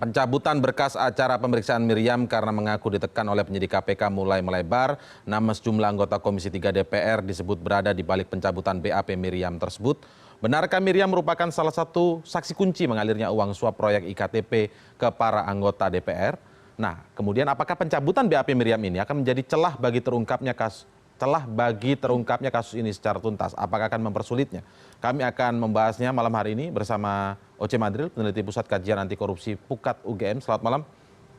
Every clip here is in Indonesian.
Pencabutan berkas acara pemeriksaan Miriam karena mengaku ditekan oleh penyidik KPK mulai melebar. Nama sejumlah anggota Komisi 3 DPR disebut berada di balik pencabutan BAP Miriam tersebut. Benarkah Miriam merupakan salah satu saksi kunci mengalirnya uang suap proyek IKTP ke para anggota DPR? Nah, kemudian apakah pencabutan BAP Miriam ini akan menjadi celah bagi terungkapnya kasus ini secara tuntas? Apakah akan mempersulitnya? Kami akan membahasnya malam hari ini bersama Oce Madril, peneliti Pusat Kajian Anti Korupsi PUKAD UGM. Selamat malam,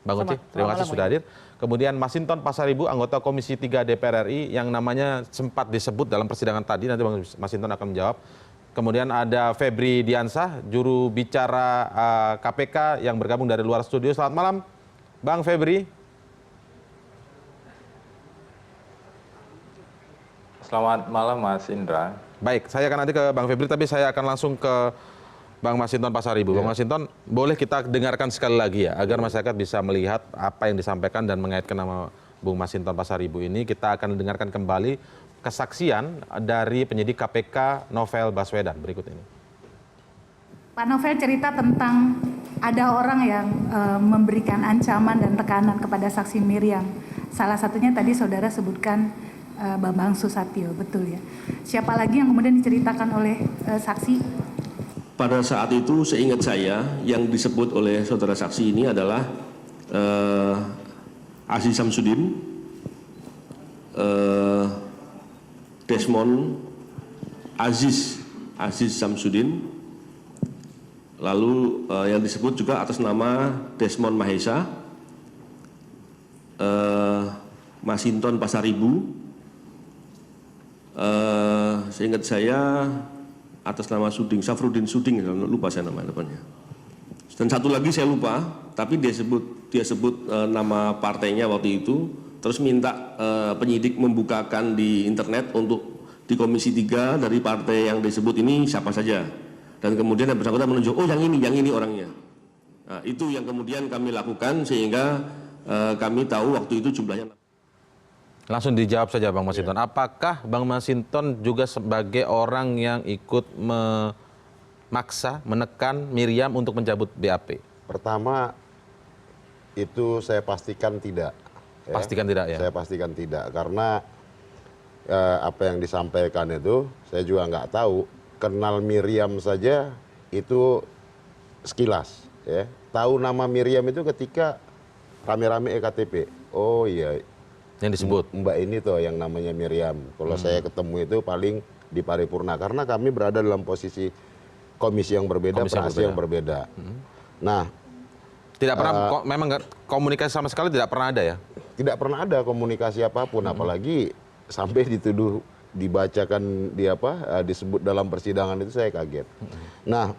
Bang Oce. Terima kasih sudah hadir. Kemudian Masinton Pasaribu, anggota Komisi 3 DPR RI yang namanya sempat disebut dalam persidangan tadi. Nanti Bang Masinton akan menjawab. Kemudian ada Febri Diansah, juru bicara KPK yang bergabung dari luar studio. Selamat malam, Bang Febri. Selamat malam Mas Indra. Baik, saya akan nanti ke Bang Febri, tapi saya akan langsung ke Bang Masinton Pasaribu. Bang Masinton, boleh kita dengarkan sekali lagi ya, agar masyarakat bisa melihat apa yang disampaikan dan mengaitkan nama Bung Masinton Pasaribu ini. Kita akan dengarkan kembali kesaksian dari penyidik KPK Novel Baswedan berikut ini. Pak Novel cerita tentang ada orang yang memberikan ancaman dan tekanan kepada saksi Miriam. Salah satunya tadi saudara sebutkan Bambang Susatyo, betul ya. Siapa lagi yang kemudian diceritakan oleh saksi? Pada saat itu seingat saya yang disebut oleh saudara saksi ini adalah Aziz Samsudin, Desmond Aziz Samsudin, lalu yang disebut juga atas nama Desmond Mahesa, Masinton Pasaribu, seingat saya atas nama Safrudin Suding, lupa saya nama depannya. Dan satu lagi saya lupa, tapi dia sebut nama partainya waktu itu, terus minta penyidik membukakan di internet untuk di Komisi 3 dari partai yang disebut ini siapa saja. Dan kemudian yang bersangkutan menunjuk, oh yang ini orangnya. Nah, itu yang kemudian kami lakukan sehingga kami tahu waktu itu jumlahnya. Langsung dijawab saja Bang Masinton. Apakah Bang Masinton juga sebagai orang yang ikut memaksa, menekan Miriam untuk mencabut BAP? Pertama, itu saya pastikan tidak. Ya. Pastikan tidak ya? Saya pastikan tidak, karena apa yang disampaikan itu, saya juga nggak tahu. Kenal Miriam saja itu sekilas. Ya. Tahu nama Miriam itu ketika rame-rame EKTP. Oh iya. Yang disebut Mbak ini tuh yang namanya Miriam. Kalau saya ketemu itu paling di paripurna, karena kami berada dalam posisi komisi yang berbeda, praksi yang berbeda. Nah, tidak pernah memang komunikasi sama sekali tidak pernah ada ya? Tidak pernah ada komunikasi apapun, apalagi sampai dituduh dibacakan disebut dalam persidangan itu saya kaget. Nah,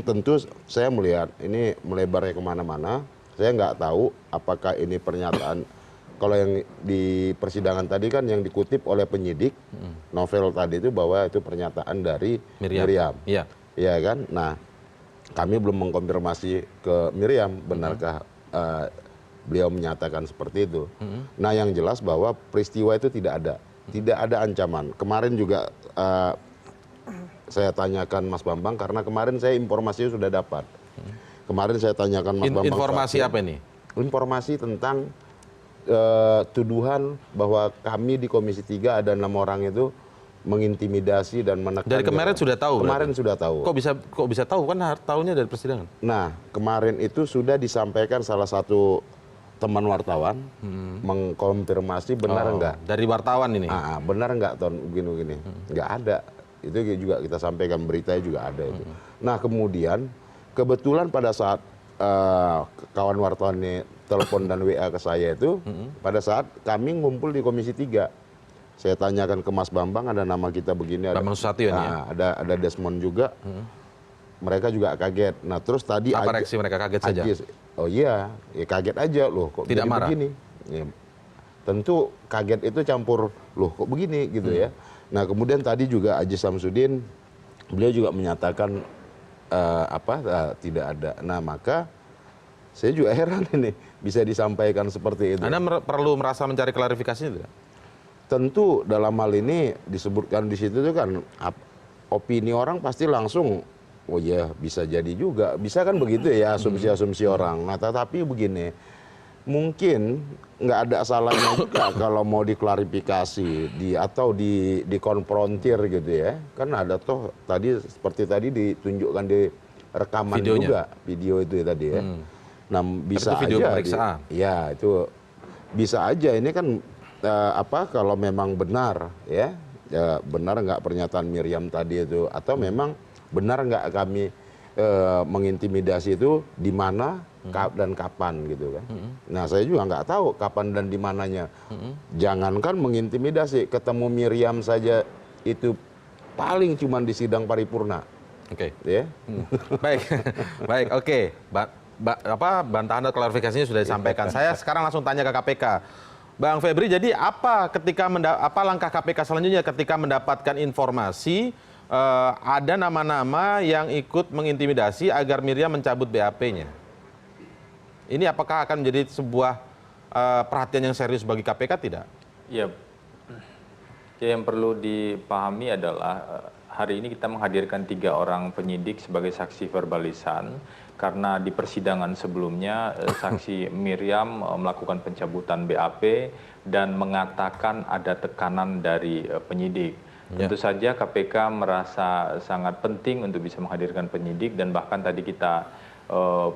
tentu saya melihat ini melebarnya kemana-mana. Saya nggak tahu apakah ini pernyataan. Kalau yang di persidangan tadi kan yang dikutip oleh penyidik Novel tadi itu bahwa itu pernyataan dari Miriam. Iya. Iya kan? Nah, kami belum mengkonfirmasi ke Miriam benarkah beliau menyatakan seperti itu. Nah, yang jelas bahwa peristiwa itu tidak ada. Tidak ada ancaman. Kemarin juga saya tanyakan Mas Bambang karena kemarin saya informasinya sudah dapat. Kemarin saya tanyakan Mas Bambang. Informasi apa ini? Informasi tentang tuduhan bahwa kami di Komisi 3 ada 6 orang itu mengintimidasi dan menekan. Dari kemarin sudah tahu? Kemarin sudah tahu. Kok bisa tahu? Kan tahunya dari persidangan. Nah, kemarin itu sudah disampaikan salah satu teman wartawan mengkonfirmasi benar enggak. Dari wartawan ini? Benar enggak tahun begini-begini. Enggak ada. Itu juga kita sampaikan, beritanya juga ada itu. Nah, kemudian kebetulan pada saat kawan wartawan ini telepon dan WA ke saya itu, pada saat kami ngumpul di Komisi 3. Saya tanyakan ke Mas Bambang, ada nama kita begini. Bambang Susatyo ini ya? Ada Desmond juga. Mereka juga kaget. Nah, terus tadi apa reaksi mereka? Kaget saja? Oh iya, ya kaget aja loh, kok tidak marah? Begini. Ya, tentu kaget itu campur, loh kok begini gitu ya. Nah, kemudian tadi juga Aziz Samsudin, beliau juga menyatakan tidak ada. Nah, maka saya juga heran ini bisa disampaikan seperti itu. Anda perlu merasa mencari klarifikasinya tidak? Tentu dalam hal ini disebutkan di situ itu kan opini orang pasti langsung oh ya bisa jadi juga, bisa kan begitu ya asumsi-asumsi orang. Nah tetapi begini, mungkin nggak ada salahnya juga kalau mau diklarifikasi atau dikonfrontir gitu ya. Kan ada toh tadi seperti tadi ditunjukkan di rekaman Videonya. juga video itu ya tadi ya. Nah bisa Itu video aja pemeriksaan. ya itu bisa aja ini kan kalau memang benar ya, benar nggak pernyataan Miriam tadi itu, atau memang benar nggak kami mengintimidasi itu di mana dan kapan gitu kan. Nah saya juga nggak tahu kapan dan di mananya. Jangankan mengintimidasi, ketemu Miriam saja itu paling cuma di sidang paripurna. Oke. Ya. Baik, baik, oke. Bantahan dan klarifikasinya sudah disampaikan. Saya sekarang langsung tanya ke KPK. Bang Febri, jadi apa langkah KPK selanjutnya ketika mendapatkan informasi ada nama-nama yang ikut mengintimidasi agar Miriam mencabut BAP-nya? Ini apakah akan menjadi sebuah perhatian yang serius bagi KPK tidak? Ya, yang perlu dipahami adalah hari ini kita menghadirkan 3 orang penyidik sebagai saksi verbalisan karena di persidangan sebelumnya saksi Miriam melakukan pencabutan BAP dan mengatakan ada tekanan dari penyidik. Tentu saja KPK merasa sangat penting untuk bisa menghadirkan penyidik dan bahkan tadi kita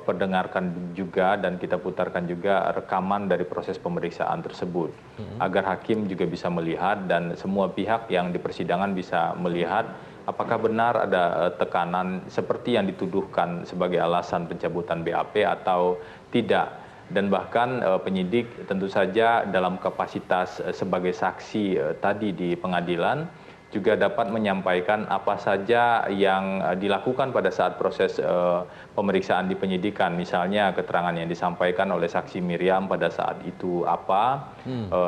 perdengarkan juga dan kita putarkan juga rekaman dari proses pemeriksaan tersebut agar hakim juga bisa melihat dan semua pihak yang di persidangan bisa melihat apakah benar ada tekanan seperti yang dituduhkan sebagai alasan pencabutan BAP atau tidak. Dan bahkan penyidik tentu saja dalam kapasitas sebagai saksi tadi di pengadilan juga dapat menyampaikan apa saja yang dilakukan pada saat proses pemeriksaan di penyidikan. Misalnya keterangan yang disampaikan oleh saksi Miriam pada saat itu apa,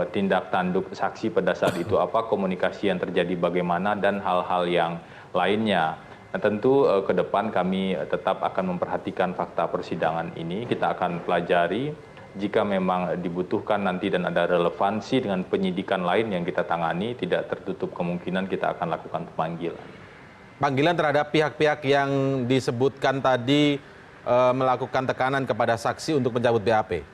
tindak tanduk saksi pada saat itu apa, komunikasi yang terjadi bagaimana, dan hal-hal yang lainnya. Nah, tentu ke depan kami tetap akan memperhatikan fakta persidangan ini. Kita akan pelajari. Jika memang dibutuhkan nanti dan ada relevansi dengan penyidikan lain yang kita tangani, tidak tertutup kemungkinan kita akan lakukan pemanggilan. Panggilan terhadap pihak-pihak yang disebutkan tadi melakukan tekanan kepada saksi untuk mencabut BAP.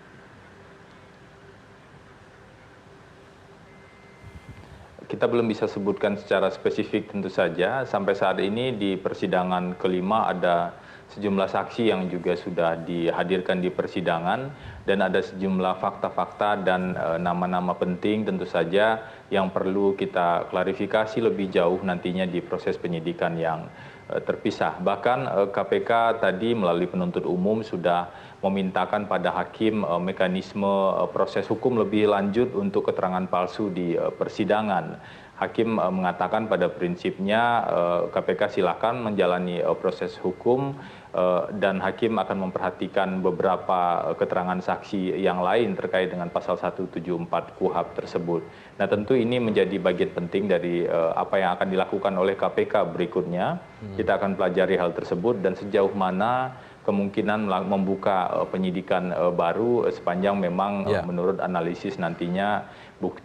Kita belum bisa sebutkan secara spesifik tentu saja. Sampai saat ini di persidangan kelima ada sejumlah saksi yang juga sudah dihadirkan di persidangan dan ada sejumlah fakta-fakta dan nama-nama penting tentu saja yang perlu kita klarifikasi lebih jauh nantinya di proses penyidikan yang terpisah. Bahkan KPK tadi melalui penuntut umum sudah memintakan pada hakim mekanisme proses hukum lebih lanjut untuk keterangan palsu di persidangan. Hakim mengatakan pada prinsipnya KPK silakan menjalani proses hukum dan hakim akan memperhatikan beberapa keterangan saksi yang lain terkait dengan pasal 174 KUHP tersebut. Nah tentu ini menjadi bagian penting dari apa yang akan dilakukan oleh KPK berikutnya. Kita akan pelajari hal tersebut dan sejauh mana kemungkinan membuka penyidikan baru sepanjang memang menurut analisis nantinya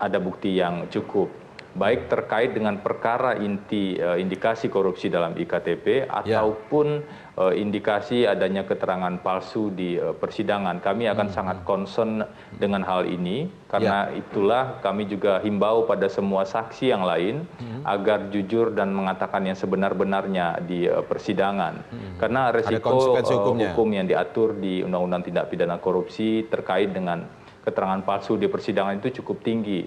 ada bukti yang cukup. Baik terkait dengan perkara indikasi korupsi dalam IKTP ataupun indikasi adanya keterangan palsu di persidangan. Kami akan sangat concern dengan hal ini karena itulah kami juga himbau pada semua saksi yang lain agar jujur dan mengatakan yang sebenar-benarnya di persidangan. Karena resiko hukum yang diatur di Undang-Undang Tindak Pidana Korupsi terkait dengan keterangan palsu di persidangan itu cukup tinggi,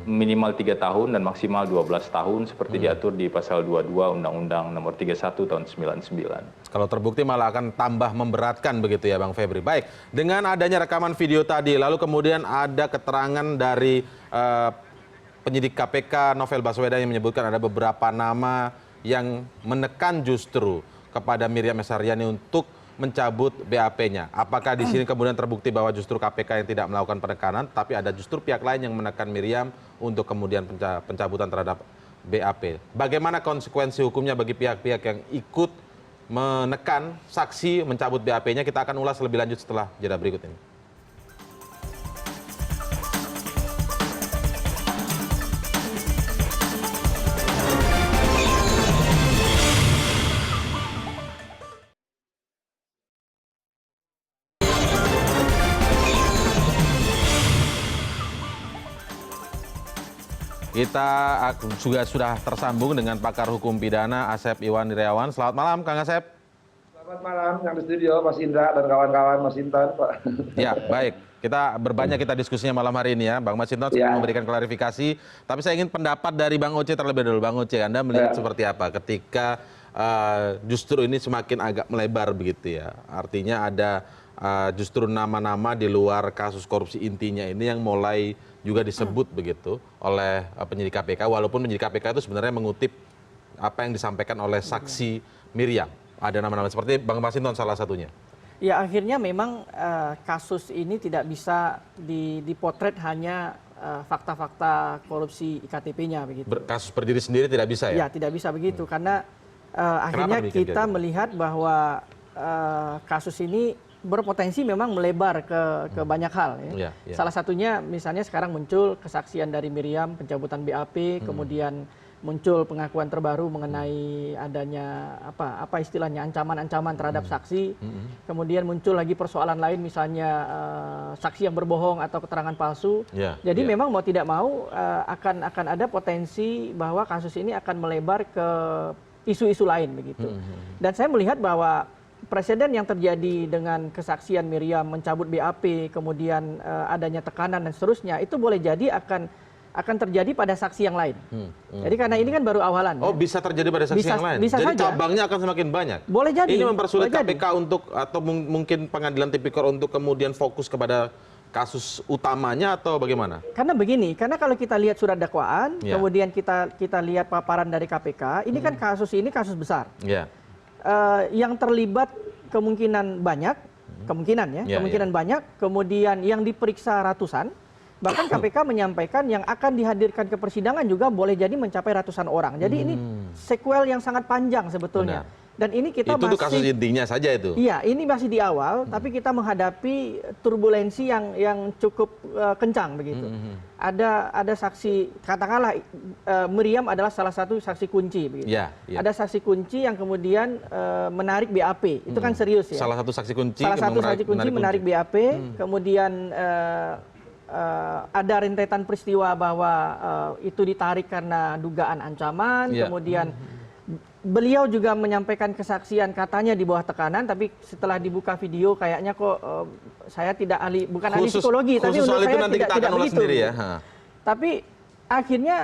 minimal 3 tahun dan maksimal 12 tahun seperti diatur di pasal 22 Undang-Undang Nomor 31 tahun 99. Kalau terbukti malah akan tambah memberatkan begitu ya Bang Febri. Baik, dengan adanya rekaman video tadi, lalu kemudian ada keterangan dari penyidik KPK Novel Baswedan yang menyebutkan ada beberapa nama yang menekan justru kepada Miriam S. Haryani untuk mencabut BAP-nya. Apakah di sini kemudian terbukti bahwa justru KPK yang tidak melakukan penekanan, tapi ada justru pihak lain yang menekan Miriam untuk kemudian pencabutan terhadap BAP? Bagaimana konsekuensi hukumnya bagi pihak-pihak yang ikut menekan saksi mencabut BAP-nya? Kita akan ulas lebih lanjut setelah jeda berikut ini. Kita juga sudah tersambung dengan pakar hukum pidana Asep Iwan Irayawan. Selamat malam, Kang Asep. Selamat malam yang di studio, Mas Indra dan kawan-kawan, Mas Intan, Pak. Ya, baik. Kita diskusinya malam hari ini ya. Bang Masinton sedang memberikan klarifikasi. Tapi saya ingin pendapat dari Bang Oce terlebih dahulu. Bang Oce, Anda melihat seperti apa ketika justru ini semakin agak melebar begitu ya. Artinya ada justru nama-nama di luar kasus korupsi intinya ini yang mulai juga disebut begitu oleh penyidik KPK, walaupun penyidik KPK itu sebenarnya mengutip apa yang disampaikan oleh saksi Miriam. Ada nama-nama seperti Bang Masinton salah satunya. Ya akhirnya memang kasus ini tidak bisa dipotret hanya fakta-fakta korupsi IKTP-nya begitu. Kasus berdiri sendiri tidak bisa ya? Ya tidak bisa begitu karena akhirnya kita melihat bahwa kasus ini berpotensi memang melebar ke banyak hal. Ya. Salah satunya misalnya sekarang muncul kesaksian dari Miriam pencabutan BAP, kemudian muncul pengakuan terbaru mengenai adanya apa istilahnya ancaman-ancaman terhadap saksi. Kemudian muncul lagi persoalan lain misalnya saksi yang berbohong atau keterangan palsu. Jadi memang mau tidak mau akan ada potensi bahwa kasus ini akan melebar ke isu-isu lain begitu. Dan saya melihat bahwa presiden yang terjadi dengan kesaksian Miriam mencabut BAP, kemudian adanya tekanan dan seterusnya, itu boleh jadi akan terjadi pada saksi yang lain. Jadi karena ini kan baru awalan. Oh, bisa terjadi pada saksi yang lain. Bisa jadi saja. cabangnya akan semakin banyak. Boleh jadi. Ini mempersulit KPK untuk atau mungkin pengadilan tipikor untuk kemudian fokus kepada kasus utamanya atau bagaimana? Karena begini, karena kalau kita lihat surat dakwaan, kemudian kita lihat paparan dari KPK, ini kan kasus besar. Yang terlibat kemungkinan banyak, kemungkinan banyak, kemudian yang diperiksa ratusan, bahkan KPK menyampaikan yang akan dihadirkan ke persidangan juga boleh jadi mencapai ratusan orang. Jadi ini sequel yang sangat panjang sebetulnya. Dan ini kita itu kasus intinya saja itu. Iya, ini masih di awal, tapi kita menghadapi turbulensi yang cukup kencang begitu. Ada saksi, katakanlah Miriam adalah salah satu saksi kunci begitu. Ada saksi kunci yang kemudian menarik BAP. Itu kan serius ya. Salah satu saksi kunci menarik BAP, kemudian ada rentetan peristiwa bahwa itu ditarik karena dugaan ancaman, kemudian beliau juga menyampaikan kesaksian katanya di bawah tekanan, tapi setelah dibuka video kayaknya kok saya tidak bukan ahli psikologi, tapi menurut saya tidak begitu. Tapi akhirnya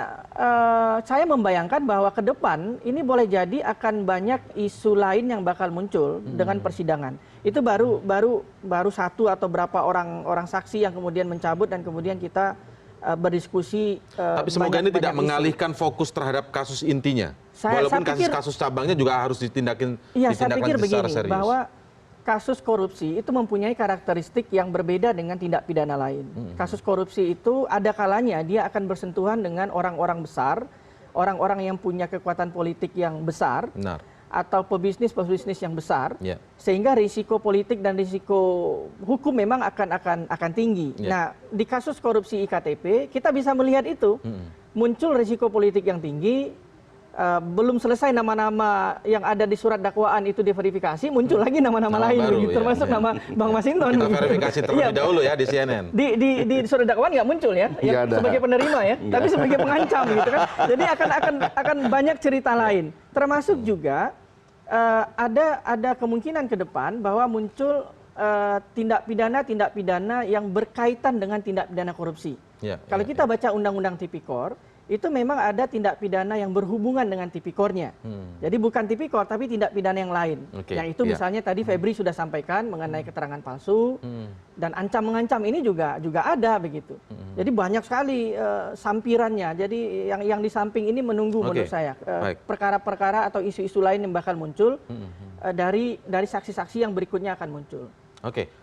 saya membayangkan bahwa ke depan ini boleh jadi akan banyak isu lain yang bakal muncul dengan persidangan. Itu baru satu atau berapa orang saksi yang kemudian mencabut dan kemudian kita berdiskusi. Tapi semoga ini tidak mengalihkan fokus terhadap kasus intinya. Walaupun kasus cabangnya juga harus ditindaklanjuti secara serius. Bahwa kasus korupsi itu mempunyai karakteristik yang berbeda dengan tindak pidana lain. Kasus korupsi itu ada kalanya dia akan bersentuhan dengan orang-orang besar, orang-orang yang punya kekuatan politik yang besar. Atau pebisnis yang besar, sehingga risiko politik dan risiko hukum memang akan tinggi. Nah, di kasus korupsi IKTP kita bisa melihat itu muncul risiko politik yang tinggi. Belum selesai nama-nama yang ada di surat dakwaan itu diverifikasi, muncul lagi nama-nama lain, begitu, termasuk nama Bang Masinton. Kita verifikasi terlebih dahulu ya di CNN. Di surat dakwaan nggak muncul ya, sebagai penerima ya, tapi sebagai pengancam gitu kan. Jadi akan banyak cerita lain, termasuk juga ada kemungkinan ke depan bahwa muncul tindak pidana yang berkaitan dengan tindak pidana korupsi. Kalau kita baca Undang-Undang Tipikor, itu memang ada tindak pidana yang berhubungan dengan tipikornya. Jadi bukan tipikor tapi tindak pidana yang lain. Yang itu misalnya tadi Febri sudah sampaikan mengenai keterangan palsu dan mengancam ini juga ada begitu. Jadi banyak sekali sampirannya. Jadi yang di samping ini menunggu menurut saya perkara-perkara atau isu-isu lain yang bakal muncul dari saksi-saksi yang berikutnya akan muncul.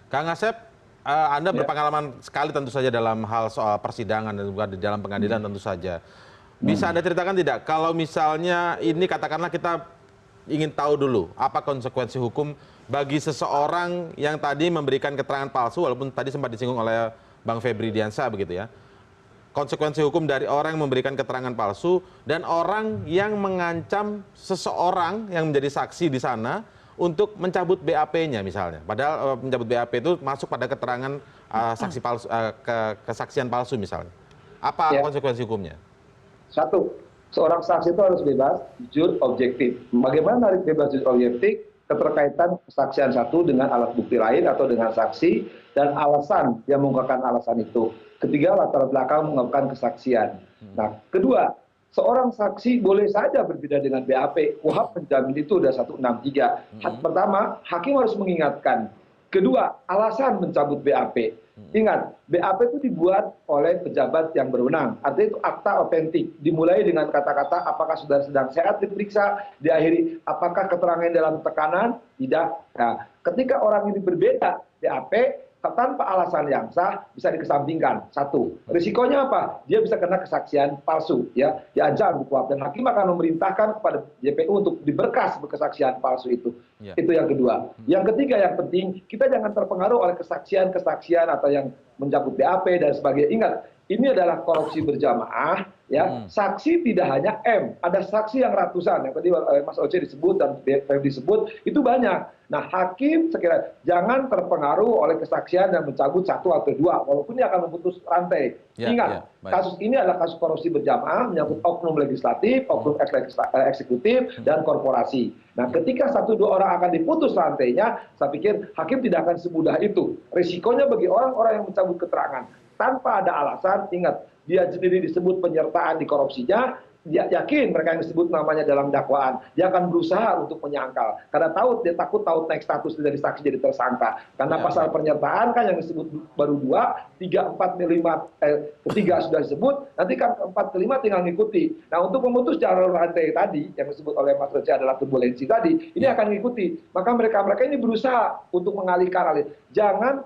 Kang Asep, Anda berpengalaman sekali tentu saja dalam hal soal persidangan dan juga di dalam pengadilan tentu saja. Bisa Anda ceritakan tidak, kalau misalnya ini katakanlah kita ingin tahu dulu apa konsekuensi hukum bagi seseorang yang tadi memberikan keterangan palsu, walaupun tadi sempat disinggung oleh Bang Febri Diansyah begitu ya. Konsekuensi hukum dari orang yang memberikan keterangan palsu dan orang yang mengancam seseorang yang menjadi saksi di sana untuk mencabut BAP-nya misalnya. Padahal mencabut BAP itu masuk pada keterangan saksi palsu, kesaksian palsu misalnya. Apa konsekuensi hukumnya? Satu, seorang saksi itu harus bebas, jujur, objektif. Bagaimana narik bebas, jujur, objektif? Keterkaitan kesaksian satu dengan alat bukti lain atau dengan saksi dan alasan yang mengungkapkan alasan itu. Ketiga, latar belakang mengungkapkan kesaksian. Nah, kedua, seorang saksi boleh saja berbeda dengan BAP. KUHP menjamin itu sudah 163. Pertama, hakim harus mengingatkan. Kedua, alasan mencabut BAP. Ingat, BAP itu dibuat oleh pejabat yang berwenang. Artinya itu akta otentik. Dimulai dengan kata-kata apakah saudara sedang sehat diperiksa, diakhiri apakah keterangan dalam tekanan, tidak. Nah, ketika orang ini berbeda BAP, tanpa alasan yang sah bisa dikesampingkan. Satu, risikonya apa? Dia bisa kena kesaksian palsu, ya, diancam di KUHP dan hakim akan memerintahkan kepada JPU untuk diberkas kesaksian palsu itu. Ya. Itu yang kedua. Yang ketiga yang penting, kita jangan terpengaruh oleh kesaksian atau yang mencabut BAP dan sebagainya. Ingat, ini adalah korupsi berjamaah, ya. Saksi tidak hanya M, ada saksi yang ratusan. Yang tadi Mas Oce disebut dan Febri disebut, itu banyak. Nah, hakim sekiranya jangan terpengaruh oleh kesaksian dan mencabut satu atau dua, walaupun dia akan memutus rantai. Ingat, kasus ini adalah kasus korupsi berjamaah menyangkut oknum legislatif, oknum eksekutif, dan korporasi. Nah, ketika satu dua orang akan diputus rantainya, saya pikir hakim tidak akan semudah itu. Risikonya bagi orang-orang yang mencabut keterangan tanpa ada alasan, ingat, dia sendiri disebut penyertaan di korupsinya, dia yakin mereka yang disebut namanya dalam dakwaan, dia akan berusaha untuk menyangkal. Karena dia takut naik status dari saksi jadi tersangka. Karena pasal penyertaan kan yang disebut baru 2, 3, 4, 5, ketiga sudah disebut, nanti kan 4 ke 5 tinggal ngikuti. Nah, untuk memutus jalur rantai tadi, yang disebut oleh Mas Oce adalah turbulensi tadi, ini akan ngikuti. Maka mereka ini berusaha untuk mengalihkan alih. Jangan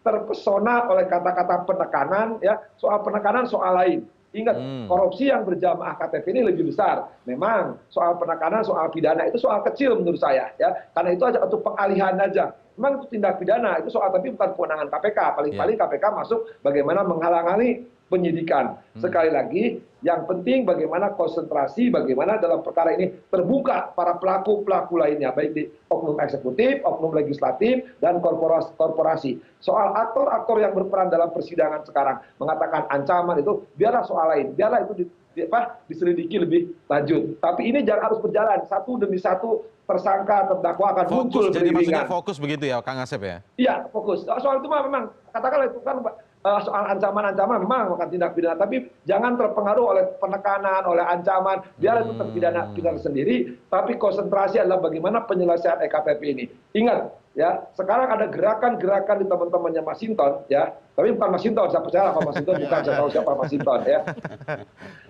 terpesona oleh kata-kata penekanan, ya, soal penekanan soal lain. Ingat, korupsi yang berjamaah KTP ini lebih besar. Memang soal penekanan, soal pidana itu soal kecil menurut saya, ya. Karena itu aja untuk pengalihan aja. Memang itu tindak pidana, itu soal tapi bukan kewenangan KPK. Paling-paling KPK masuk bagaimana menghalang-halangi penyidikan. Sekali lagi, yang penting bagaimana konsentrasi, bagaimana dalam perkara ini terbuka para pelaku-pelaku lainnya, baik di oknum eksekutif, oknum legislatif, dan korporasi. Soal aktor-aktor yang berperan dalam persidangan sekarang mengatakan ancaman itu, biarlah soal lain, biarlah itu diselidiki lebih lanjut. Tapi ini jangan harus berjalan satu demi satu, tersangka, terdakwa akan muncul beriringan. Jadi maksudnya fokus begitu ya, Kang Asep ya? Iya, fokus. Soal itu memang, katakanlah itu kan soal ancaman-ancaman memang akan tindak pidana, tapi jangan terpengaruh oleh penekanan, oleh ancaman, biar itu terpidana sendiri, tapi konsentrasi adalah bagaimana penyelesaian EKTP ini. Ingat, ya, sekarang ada gerakan-gerakan di teman-temannya Mas Hinton, ya, tapi bukan Mas Hinton, saya percaya Pak Mas Hinton, bukan saya tahu siapa Mas Hinton, ya.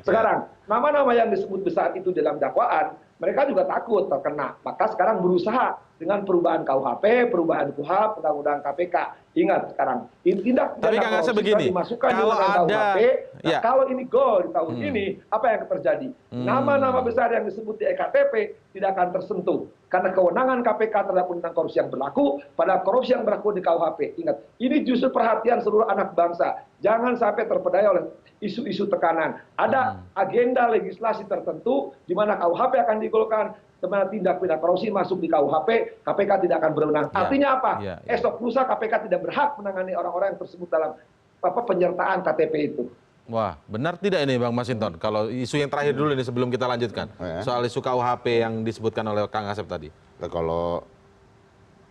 Sekarang, nama-nama yang disebut besar itu dalam dakwaan, mereka juga takut terkena, maka sekarang berusaha dengan perubahan KUHP, perubahan KUHP, undang-undang KPK. Ingat sekarang, tindak pidana korupsi dimasukkan di undang-undang KUHP. Nah, kalau ini goal di tahun ini, apa yang terjadi? Nama-nama besar yang disebut di EKTP tidak akan tersentuh. Karena kewenangan KPK terhadap undang korupsi yang berlaku, pada korupsi yang berlaku di KUHP. Ingat, ini justru perhatian seluruh anak bangsa. Jangan sampai terpedaya oleh isu-isu tekanan. Ada agenda legislasi tertentu di mana KUHP akan digolkan, kemana tindak pidana korupsi masuk di KUHP, KPK tidak akan berwenang. Artinya apa? Esok lusa KPK tidak berhak menangani orang-orang yang tersebut dalam penyertaan KTP itu. Wah, benar tidak ini Bang Masinton? Kalau isu yang terakhir dulu ini sebelum kita lanjutkan, soal isu KUHP yang disebutkan oleh Kang Asep tadi. Kalau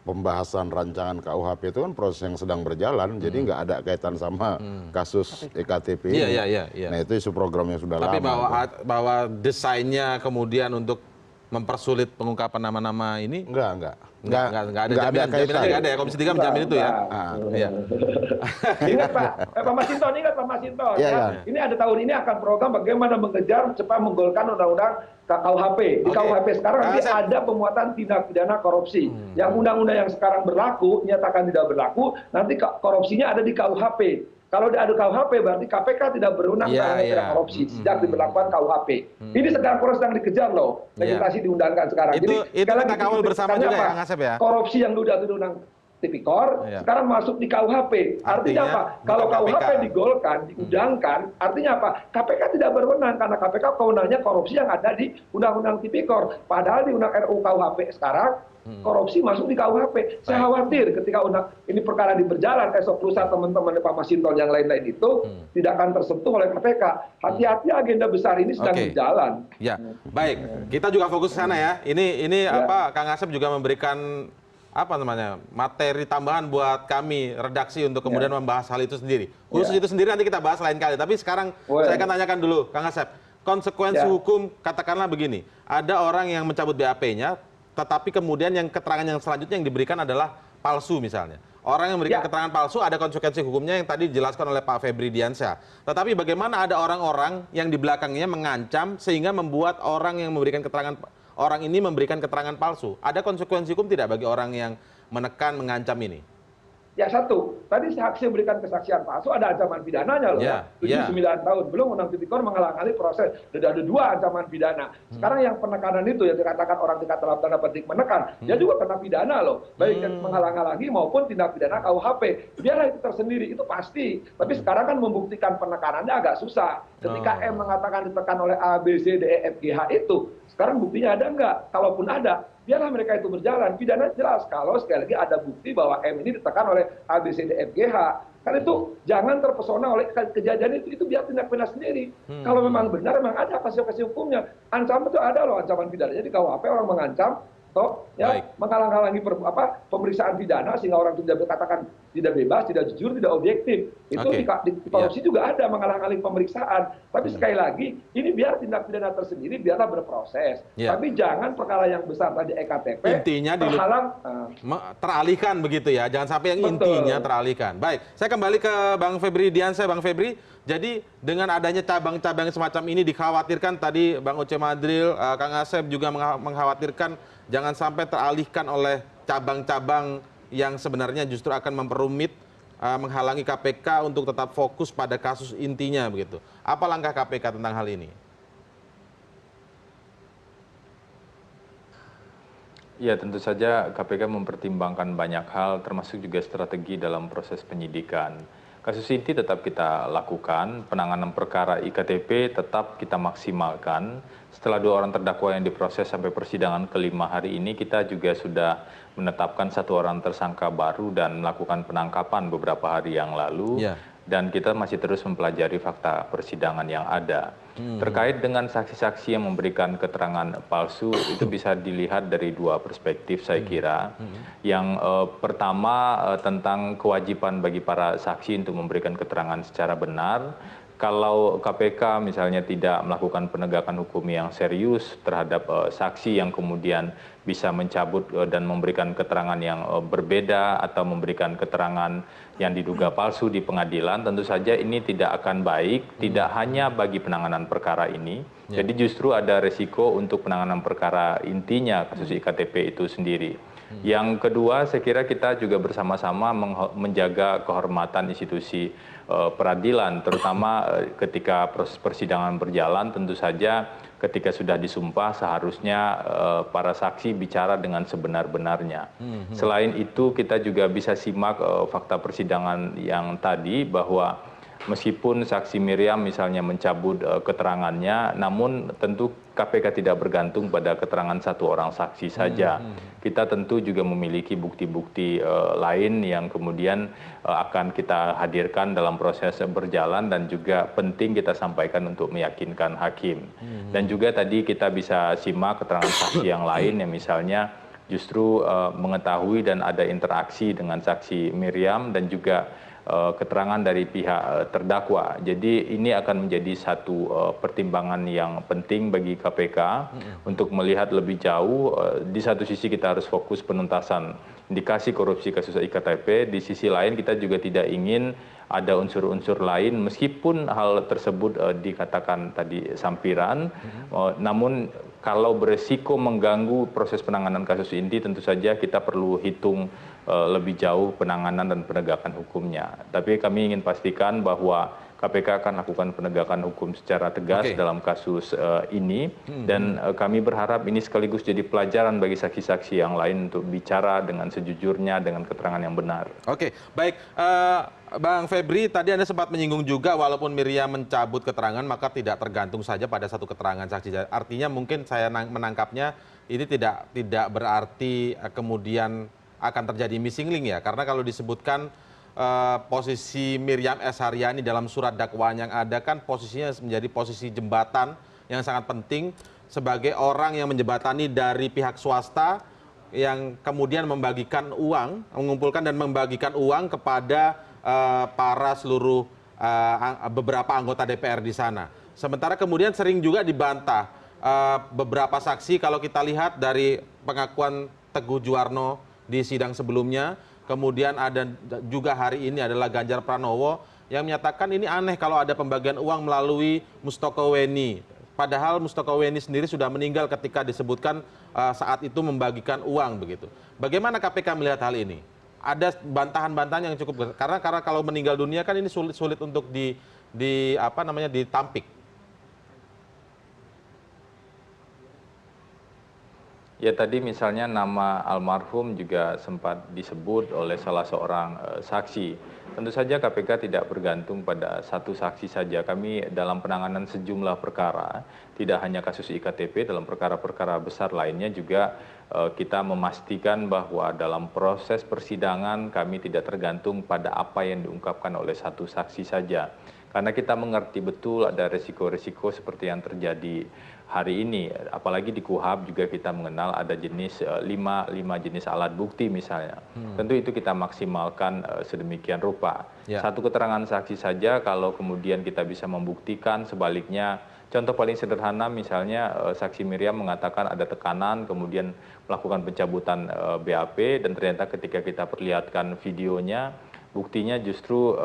pembahasan rancangan KUHP itu kan proses yang sedang berjalan, jadi nggak ada kaitan sama kasus EKTP ini. Iya. Nah, itu isu programnya sudah lama. Tapi bahwa desainnya kemudian untuk mempersulit pengungkapan nama-nama ini? Enggak ada jaminan ya, Komisi 3 menjamin itu ya. Ingat Pak Mas Hinton, ya. Ini ada tahun ini akan program bagaimana mengejar cepat menggolkan undang-undang KUHP. Di KUHP sekarang nanti ada pemuatan tindak pidana korupsi. Yang undang-undang yang sekarang berlaku nyatakan tidak berlaku, nanti korupsinya ada di KUHP. Kalau ada KUHP berarti KPK tidak berwenang terhadap korupsi sejak diberlakukan KUHP. Ini sedang dikejar loh, legislasi diundangkan sekarang. Itu kita kawal bersama juga ya, Kang Asep ya. Korupsi yang sudah diundang tipikor, sekarang masuk di KUHP. Artinya apa? Kalau KUHP digolkan, diundangkan, artinya apa? KPK tidak berwenang karena KPK kewenangannya korupsi yang ada di Undang-Undang Tipikor. Padahal di Undang RUU KUHP sekarang korupsi masuk di KUHP. Saya khawatir ketika ini perkara berjalan, esok lusa teman-teman Pak Masinton yang lain-lain itu tidak akan tersentuh oleh KPK. Hati-hati, agenda besar ini sedang berjalan. Ya, baik. Kita juga fokus ke sana ya. Ini apa? Kang Asep juga memberikan materi tambahan buat kami redaksi untuk kemudian membahas hal itu sendiri. Khusus itu sendiri nanti kita bahas lain kali. Tapi sekarang saya akan tanyakan dulu, Kang Asep, konsekuensi hukum katakanlah begini, ada orang yang mencabut BAP-nya, tetapi kemudian yang keterangan yang selanjutnya yang diberikan adalah palsu misalnya. Orang yang memberikan keterangan palsu ada konsekuensi hukumnya yang tadi dijelaskan oleh Pak Febri Diansyah. Tetapi bagaimana ada orang-orang yang di belakangnya mengancam sehingga membuat orang yang memberikan keterangan orang ini memberikan keterangan palsu. Ada konsekuensi hukum tidak bagi orang yang menekan, mengancam ini? Ya, satu, tadi saksi memberikan kesaksian palsu ada ancaman pidananya loh, 7-9 tahun. Belum Undang Tipikor menghalang-halangi proses, ada 2 ancaman pidana. Sekarang yang penekanan itu yang dikatakan orang tidak dalam tanda petik menekan, dia juga kena pidana loh, baik yang menghalang-halangi maupun tindak pidana KUHP. Biarlah itu tersendiri, itu pasti. Tapi sekarang kan membuktikan penekanannya agak susah. Ketika M mengatakan ditekan oleh A, B, C, D, E, F, G, H itu, sekarang buktinya ada nggak? Kalaupun ada, biarlah mereka itu berjalan. Pidana jelas kalau sekali lagi ada bukti bahwa M ini ditekan oleh A, B, C, D, F, G, H. Kan itu jangan terpesona oleh kejadian itu biar tindak pidana sendiri. Kalau memang benar, memang ada konsekuensi hukumnya. Ancaman itu ada loh, ancaman pidananya di KUHP orang mengancam, menghalang-halangi pemeriksaan pidana sehingga orang itu tidak dikatakan tidak bebas, tidak jujur, tidak objektif. Itu di korupsi juga ada menghalang-halangi pemeriksaan. Tapi sekali lagi, ini biar tindak pidana tersendiri, biarlah berproses. Tapi jangan perkara yang besar tadi EKTP intinya teralihkan begitu ya. Jangan sampai yang intinya teralihkan. Baik, saya kembali ke Bang Febri Diansyah. Bang Febri, jadi dengan adanya cabang-cabang semacam ini dikhawatirkan tadi Bang Oce Madril, Kang Asep juga mengkhawatirkan jangan sampai teralihkan oleh cabang-cabang yang sebenarnya justru akan memperumit, menghalangi KPK untuk tetap fokus pada kasus intinya begitu. Apa langkah KPK tentang hal ini? Ya, tentu saja KPK mempertimbangkan banyak hal, termasuk juga strategi dalam proses penyidikan. Kasus inti tetap kita lakukan, penanganan perkara IKTP tetap kita maksimalkan. Setelah 2 orang terdakwa yang diproses sampai persidangan kelima hari ini, kita juga sudah menetapkan 1 orang tersangka baru dan melakukan penangkapan beberapa hari yang lalu. Dan kita masih terus mempelajari fakta persidangan yang ada. Terkait dengan saksi-saksi yang memberikan keterangan palsu, itu bisa dilihat dari 2 perspektif saya kira. Yang pertama tentang kewajiban bagi para saksi untuk memberikan keterangan secara benar. Kalau KPK misalnya tidak melakukan penegakan hukum yang serius terhadap saksi yang kemudian bisa mencabut dan memberikan keterangan yang berbeda atau memberikan keterangan yang diduga palsu di pengadilan, tentu saja ini tidak akan baik, tidak hanya bagi penanganan perkara ini. Jadi justru ada resiko untuk penanganan perkara intinya kasus IKTP itu sendiri. Yang kedua, saya kira kita juga bersama-sama menjaga kehormatan institusi peradilan, terutama ketika proses persidangan berjalan. Tentu saja ketika sudah disumpah seharusnya para saksi bicara dengan sebenar-benarnya. Selain itu kita juga bisa simak fakta persidangan yang tadi bahwa meskipun saksi Miriam misalnya mencabut keterangannya, namun tentu KPK tidak bergantung pada keterangan 1 orang saksi saja. Kita tentu juga memiliki bukti-bukti lain yang kemudian akan kita hadirkan dalam proses berjalan dan juga penting kita sampaikan untuk meyakinkan hakim. Dan juga tadi kita bisa simak keterangan saksi yang lain yang misalnya justru mengetahui dan ada interaksi dengan saksi Miriam dan juga keterangan dari pihak terdakwa. Jadi ini akan menjadi satu pertimbangan yang penting bagi KPK untuk melihat lebih jauh. Di satu sisi kita harus fokus penuntasan indikasi korupsi kasus IKTP, di sisi lain kita juga tidak ingin ada unsur-unsur lain meskipun hal tersebut dikatakan tadi sampiran, namun kalau beresiko mengganggu proses penanganan kasus ini, tentu saja kita perlu hitung lebih jauh penanganan dan penegakan hukumnya. Tapi kami ingin pastikan bahwa KPK akan lakukan penegakan hukum secara tegas dalam kasus ini, dan kami berharap ini sekaligus jadi pelajaran bagi saksi-saksi yang lain untuk bicara dengan sejujurnya, dengan keterangan yang benar. Oke, baik. Bang Febri, tadi Anda sempat menyinggung juga walaupun Miriam mencabut keterangan, maka tidak tergantung saja pada satu keterangan saksi. Artinya mungkin saya menangkapnya ini tidak berarti kemudian akan terjadi missing link ya, karena kalau disebutkan posisi Miriam S. Haryani dalam surat dakwaan yang ada kan posisinya menjadi posisi jembatan yang sangat penting sebagai orang yang menjembatani dari pihak swasta yang kemudian membagikan uang, mengumpulkan dan membagikan uang kepada para seluruh beberapa anggota DPR di sana. Sementara kemudian sering juga dibantah beberapa saksi kalau kita lihat dari pengakuan Teguh Juwarno di sidang sebelumnya. Kemudian ada juga hari ini adalah Ganjar Pranowo yang menyatakan ini aneh kalau ada pembagian uang melalui Mustoko Weni. Padahal Mustoko Weni sendiri sudah meninggal ketika disebutkan saat itu membagikan uang begitu. Bagaimana KPK melihat hal ini? Ada bantahan-bantahan yang cukup karena kalau meninggal dunia kan ini sulit untuk ditampik. Ya tadi misalnya nama almarhum juga sempat disebut oleh salah seorang saksi. Tentu saja KPK tidak bergantung pada satu saksi saja. Kami dalam penanganan sejumlah perkara, tidak hanya kasus IKTP, dalam perkara-perkara besar lainnya juga kita memastikan bahwa dalam proses persidangan kami tidak tergantung pada apa yang diungkapkan oleh satu saksi saja. Karena kita mengerti betul ada resiko-resiko seperti yang terjadi hari ini, apalagi di KUHAP juga kita mengenal ada jenis 5 jenis alat bukti misalnya. Tentu itu kita maksimalkan sedemikian rupa. Satu keterangan saksi saja kalau kemudian kita bisa membuktikan sebaliknya. Contoh paling sederhana misalnya saksi Miriam mengatakan ada tekanan kemudian melakukan pencabutan BAP dan ternyata ketika kita perlihatkan videonya buktinya justru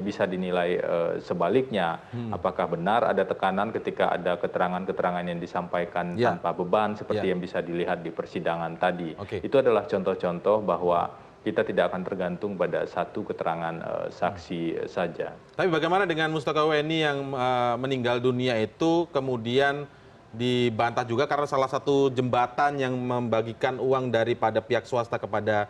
bisa dinilai sebaliknya. Apakah benar ada tekanan ketika ada keterangan-keterangan yang disampaikan tanpa beban seperti yang bisa dilihat di persidangan tadi. Itu adalah contoh-contoh bahwa kita tidak akan tergantung pada satu keterangan saksi saja. Tapi bagaimana dengan Mustoko Weni yang meninggal dunia itu kemudian dibantah juga karena salah satu jembatan yang membagikan uang daripada pihak swasta kepada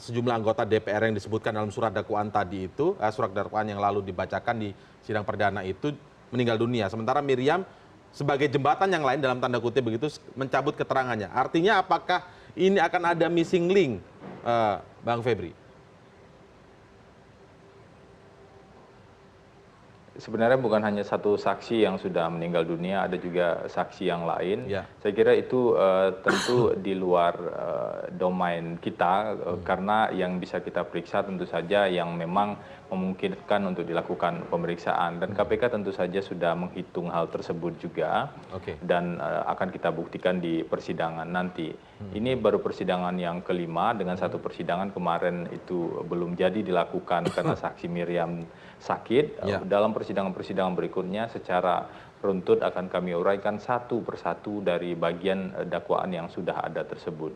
sejumlah anggota DPR yang disebutkan dalam surat dakwaan tadi itu, surat dakwaan yang lalu dibacakan di sidang perdana itu meninggal dunia. Sementara Miriam sebagai jembatan yang lain dalam tanda kutip begitu mencabut keterangannya. Artinya apakah ini akan ada missing link, Bang Febri? Sebenarnya bukan hanya satu saksi yang sudah meninggal dunia, ada juga saksi yang lain. Saya kira itu tentu di luar domain kita, karena yang bisa kita periksa tentu saja yang memang memungkinkan untuk dilakukan pemeriksaan. Dan KPK tentu saja sudah menghitung hal tersebut juga, dan akan kita buktikan di persidangan nanti. Ini baru persidangan yang kelima, dengan satu persidangan kemarin itu belum jadi dilakukan karena saksi Miriam sakit. Dalam persidangan-persidangan berikutnya secara runtut akan kami uraikan satu persatu dari bagian dakwaan yang sudah ada tersebut.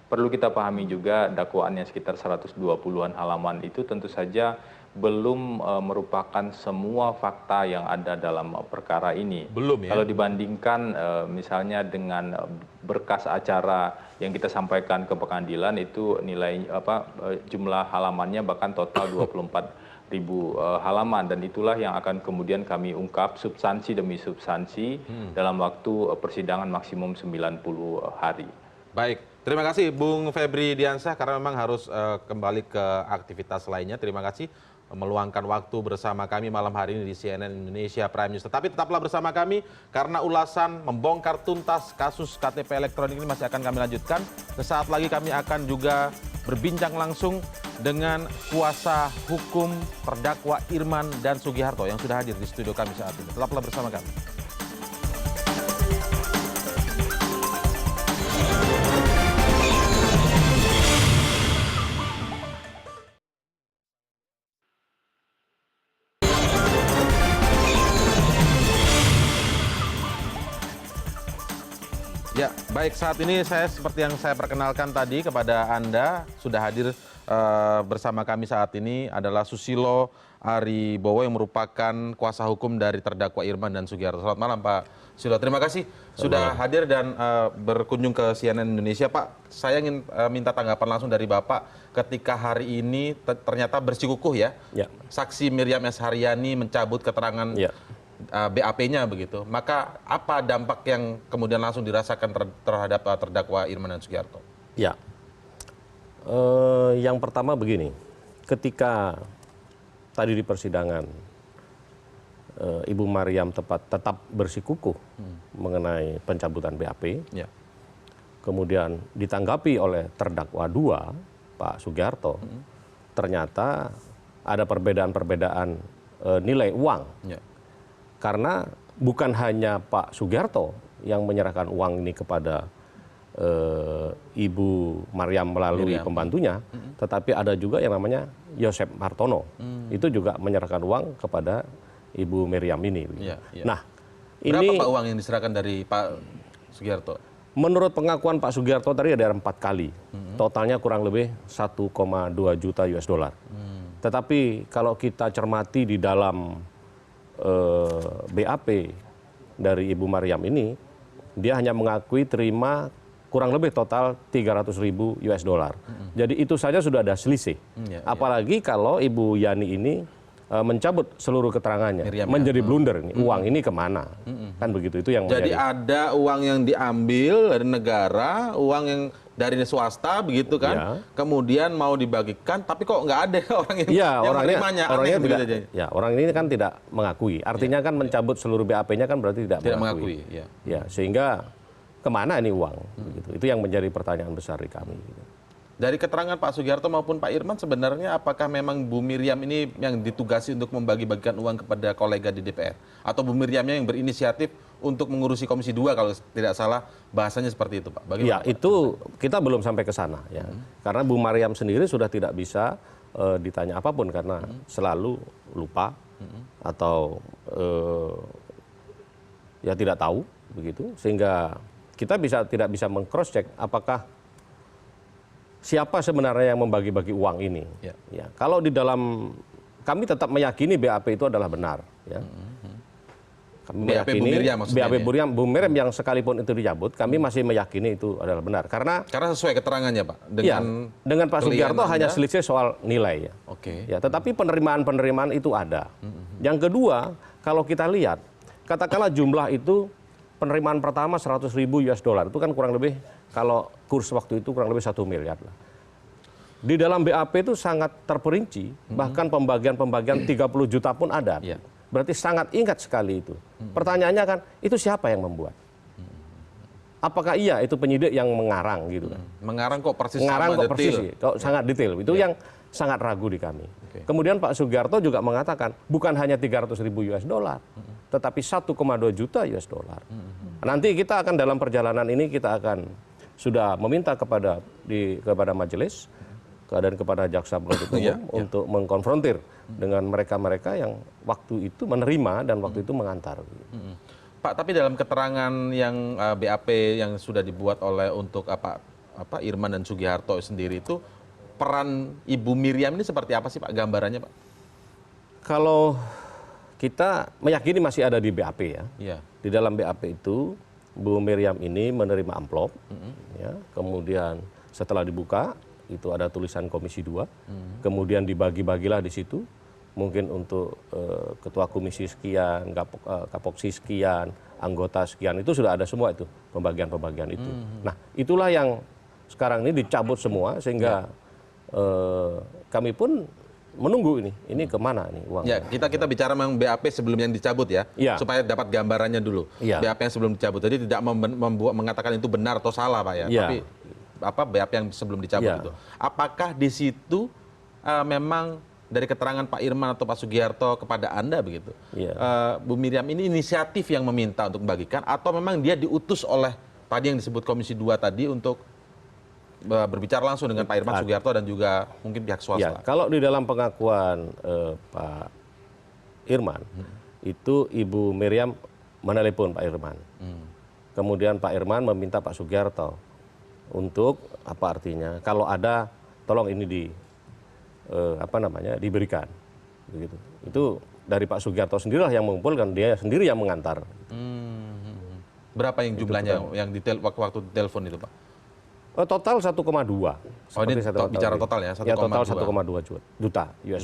Perlu kita pahami juga dakwaan yang sekitar 120-an halaman itu tentu saja belum merupakan semua fakta yang ada dalam perkara ini. Belum ya? Kalau dibandingkan misalnya dengan berkas acara yang kita sampaikan ke pengadilan itu nilai jumlah halamannya bahkan total 24.000 halaman, dan itulah yang akan kemudian kami ungkap substansi demi substansi dalam waktu persidangan maksimum 90 hari. Baik, terima kasih Bung Febri Diansyah karena memang harus kembali ke aktivitas lainnya. Terima kasih meluangkan waktu bersama kami malam hari ini di CNN Indonesia Prime News. Tetapi tetaplah bersama kami karena ulasan membongkar tuntas kasus KTP elektronik ini masih akan kami lanjutkan. Sesaat lagi kami akan juga berbincang langsung dengan kuasa hukum terdakwa Irman dan Sugiharto yang sudah hadir di studio kami saat ini. Tetaplah bersama kami. Ya, baik, saat ini saya seperti yang saya perkenalkan tadi kepada Anda, sudah hadir bersama kami saat ini adalah Susilo Aribowo yang merupakan kuasa hukum dari terdakwa Irman dan Sugiharto. Selamat malam Pak Susilo, terima kasih sudah hadir dan berkunjung ke CNN Indonesia. Pak, saya ingin minta tanggapan langsung dari Bapak ketika hari ini ternyata bersikukuh ya, saksi Miriam S. Haryani mencabut keterangan BAP-nya begitu, maka apa dampak yang kemudian langsung dirasakan terhadap terdakwa Irman dan Sugiharto? Ya, yang pertama begini, ketika tadi di persidangan Ibu Mariam tetap bersikukuh mengenai pencabutan BAP, kemudian ditanggapi oleh terdakwa 2, Pak Sugiharto, ternyata ada perbedaan-perbedaan nilai uang. Karena bukan hanya Pak Sugiharto yang menyerahkan uang ini kepada Ibu Mariam melalui pembantunya, tetapi ada juga yang namanya Yosep Martono. Itu juga menyerahkan uang kepada Ibu Miriam ini. Nah, berapa Pak uang yang diserahkan dari Pak Sugiharto? Menurut pengakuan Pak Sugiharto tadi ada 4 kali. Totalnya kurang lebih 1,2 juta US dollar. Tetapi kalau kita cermati di dalam BAP dari Ibu Mariam ini, dia hanya mengakui terima kurang lebih total 300.000 US dollar. Jadi itu saja sudah ada selisih. Apalagi kalau Ibu Yani ini mencabut seluruh keterangannya, menjadi blunder ini. Uang ini kemana? Kan begitu, itu yang jadi ada uang yang diambil dari negara, uang yang dari swasta begitu kan, kemudian mau dibagikan, tapi kok nggak ada orang yang menerimanya. Orang ini kan tidak mengakui. Artinya kan mencabut seluruh BAP-nya kan berarti tidak mengakui. Sehingga kemana ini uang? Begitu. Itu yang menjadi pertanyaan besar di kami. Dari keterangan Pak Sugiharto maupun Pak Irman, sebenarnya apakah memang Bu Miriam ini yang ditugasi untuk membagi-bagikan uang kepada kolega di DPR? Atau Bu Miriamnya yang berinisiatif untuk mengurusi Komisi 2 kalau tidak salah bahasanya seperti itu, Pak? Bagaimana, Pak? Itu kita belum sampai ke sana. Ya. Karena Bu Mariam sendiri sudah tidak bisa ditanya apapun karena selalu lupa atau ya tidak tahu begitu, sehingga kita tidak bisa meng-cross check apakah siapa sebenarnya yang membagi-bagi uang ini. Ya, kalau di dalam, kami tetap meyakini BAP itu adalah benar. Ya. Kami meyakini BAP Bu Miriam yang sekalipun itu dicabut, kami masih meyakini itu adalah benar. Karena sesuai keterangannya Pak. Dengan Pak Sugiharto hanya selisih soal nilai. Ya, tetapi penerimaan itu ada. Yang kedua, kalau kita lihat, katakanlah jumlah itu penerimaan pertama 100.000 US dollar, itu kan kurang lebih, kalau kurs waktu itu kurang lebih 1 miliar lah. Di dalam BAP itu sangat terperinci, bahkan pembagian 30 juta pun ada. Berarti sangat ingat sekali itu. Pertanyaannya kan, itu siapa yang membuat? Apakah iya itu penyidik yang mengarang gitu kan? Mengarang kok persis mengarang kok persis, kok sangat detail. Itu yang sangat ragu di kami. Kemudian Pak Sugiharto juga mengatakan, bukan hanya 300.000 US dollar, tetapi 1,2 juta US dollar. Nanti kita akan dalam perjalanan ini kita akan sudah meminta kepada majelis dan kepada jaksa penuntut umum untuk mengkonfrontir dengan mereka-mereka yang waktu itu menerima dan waktu itu mengantar. Pak, tapi dalam keterangan yang BAP yang sudah dibuat oleh untuk Irman dan Sugiharto sendiri itu, peran Ibu Miriam ini seperti apa sih Pak, gambarannya Pak? Kalau kita meyakini masih ada di BAP ya. Di dalam BAP itu Bu Miriam ini menerima amplop, ya, kemudian setelah dibuka itu ada tulisan Komisi 2, kemudian dibagi-bagilah di situ, mungkin untuk ketua komisi sekian, kapoksi sekian, anggota sekian, itu sudah ada semua itu pembagian-pembagian itu. Nah, itulah yang sekarang ini dicabut semua sehingga kami pun menunggu ini kemana nih uang? Ya, kita bicara memang BAP sebelum yang dicabut ya, supaya dapat gambarannya dulu. BAP yang sebelum dicabut, jadi tidak mengatakan itu benar atau salah Pak ya, tapi BAP yang sebelum dicabut itu. Apakah di situ memang dari keterangan Pak Irman atau Pak Sugiharto kepada Anda begitu, Bu Miriam ini inisiatif yang meminta untuk membagikan, atau memang dia diutus oleh tadi yang disebut Komisi 2 tadi untuk berbicara langsung dengan Pak Irman Sugiharto dan juga mungkin pihak swasta? Kalau di dalam pengakuan Pak Irman, itu Ibu Miriam menelepon Pak Irman. kemudian Pak Irman meminta Pak Sugiarto untuk apa artinya kalau ada tolong ini diberikan begitu. Itu dari Pak Sugiarto sendirilah yang mengumpulkan, dia sendiri yang mengantar. Berapa yang jumlahnya yang waktu telepon itu, Pak? Total 1,2. Oh, ini bicara total ya, 1,2. Ya, total 1,2 juta US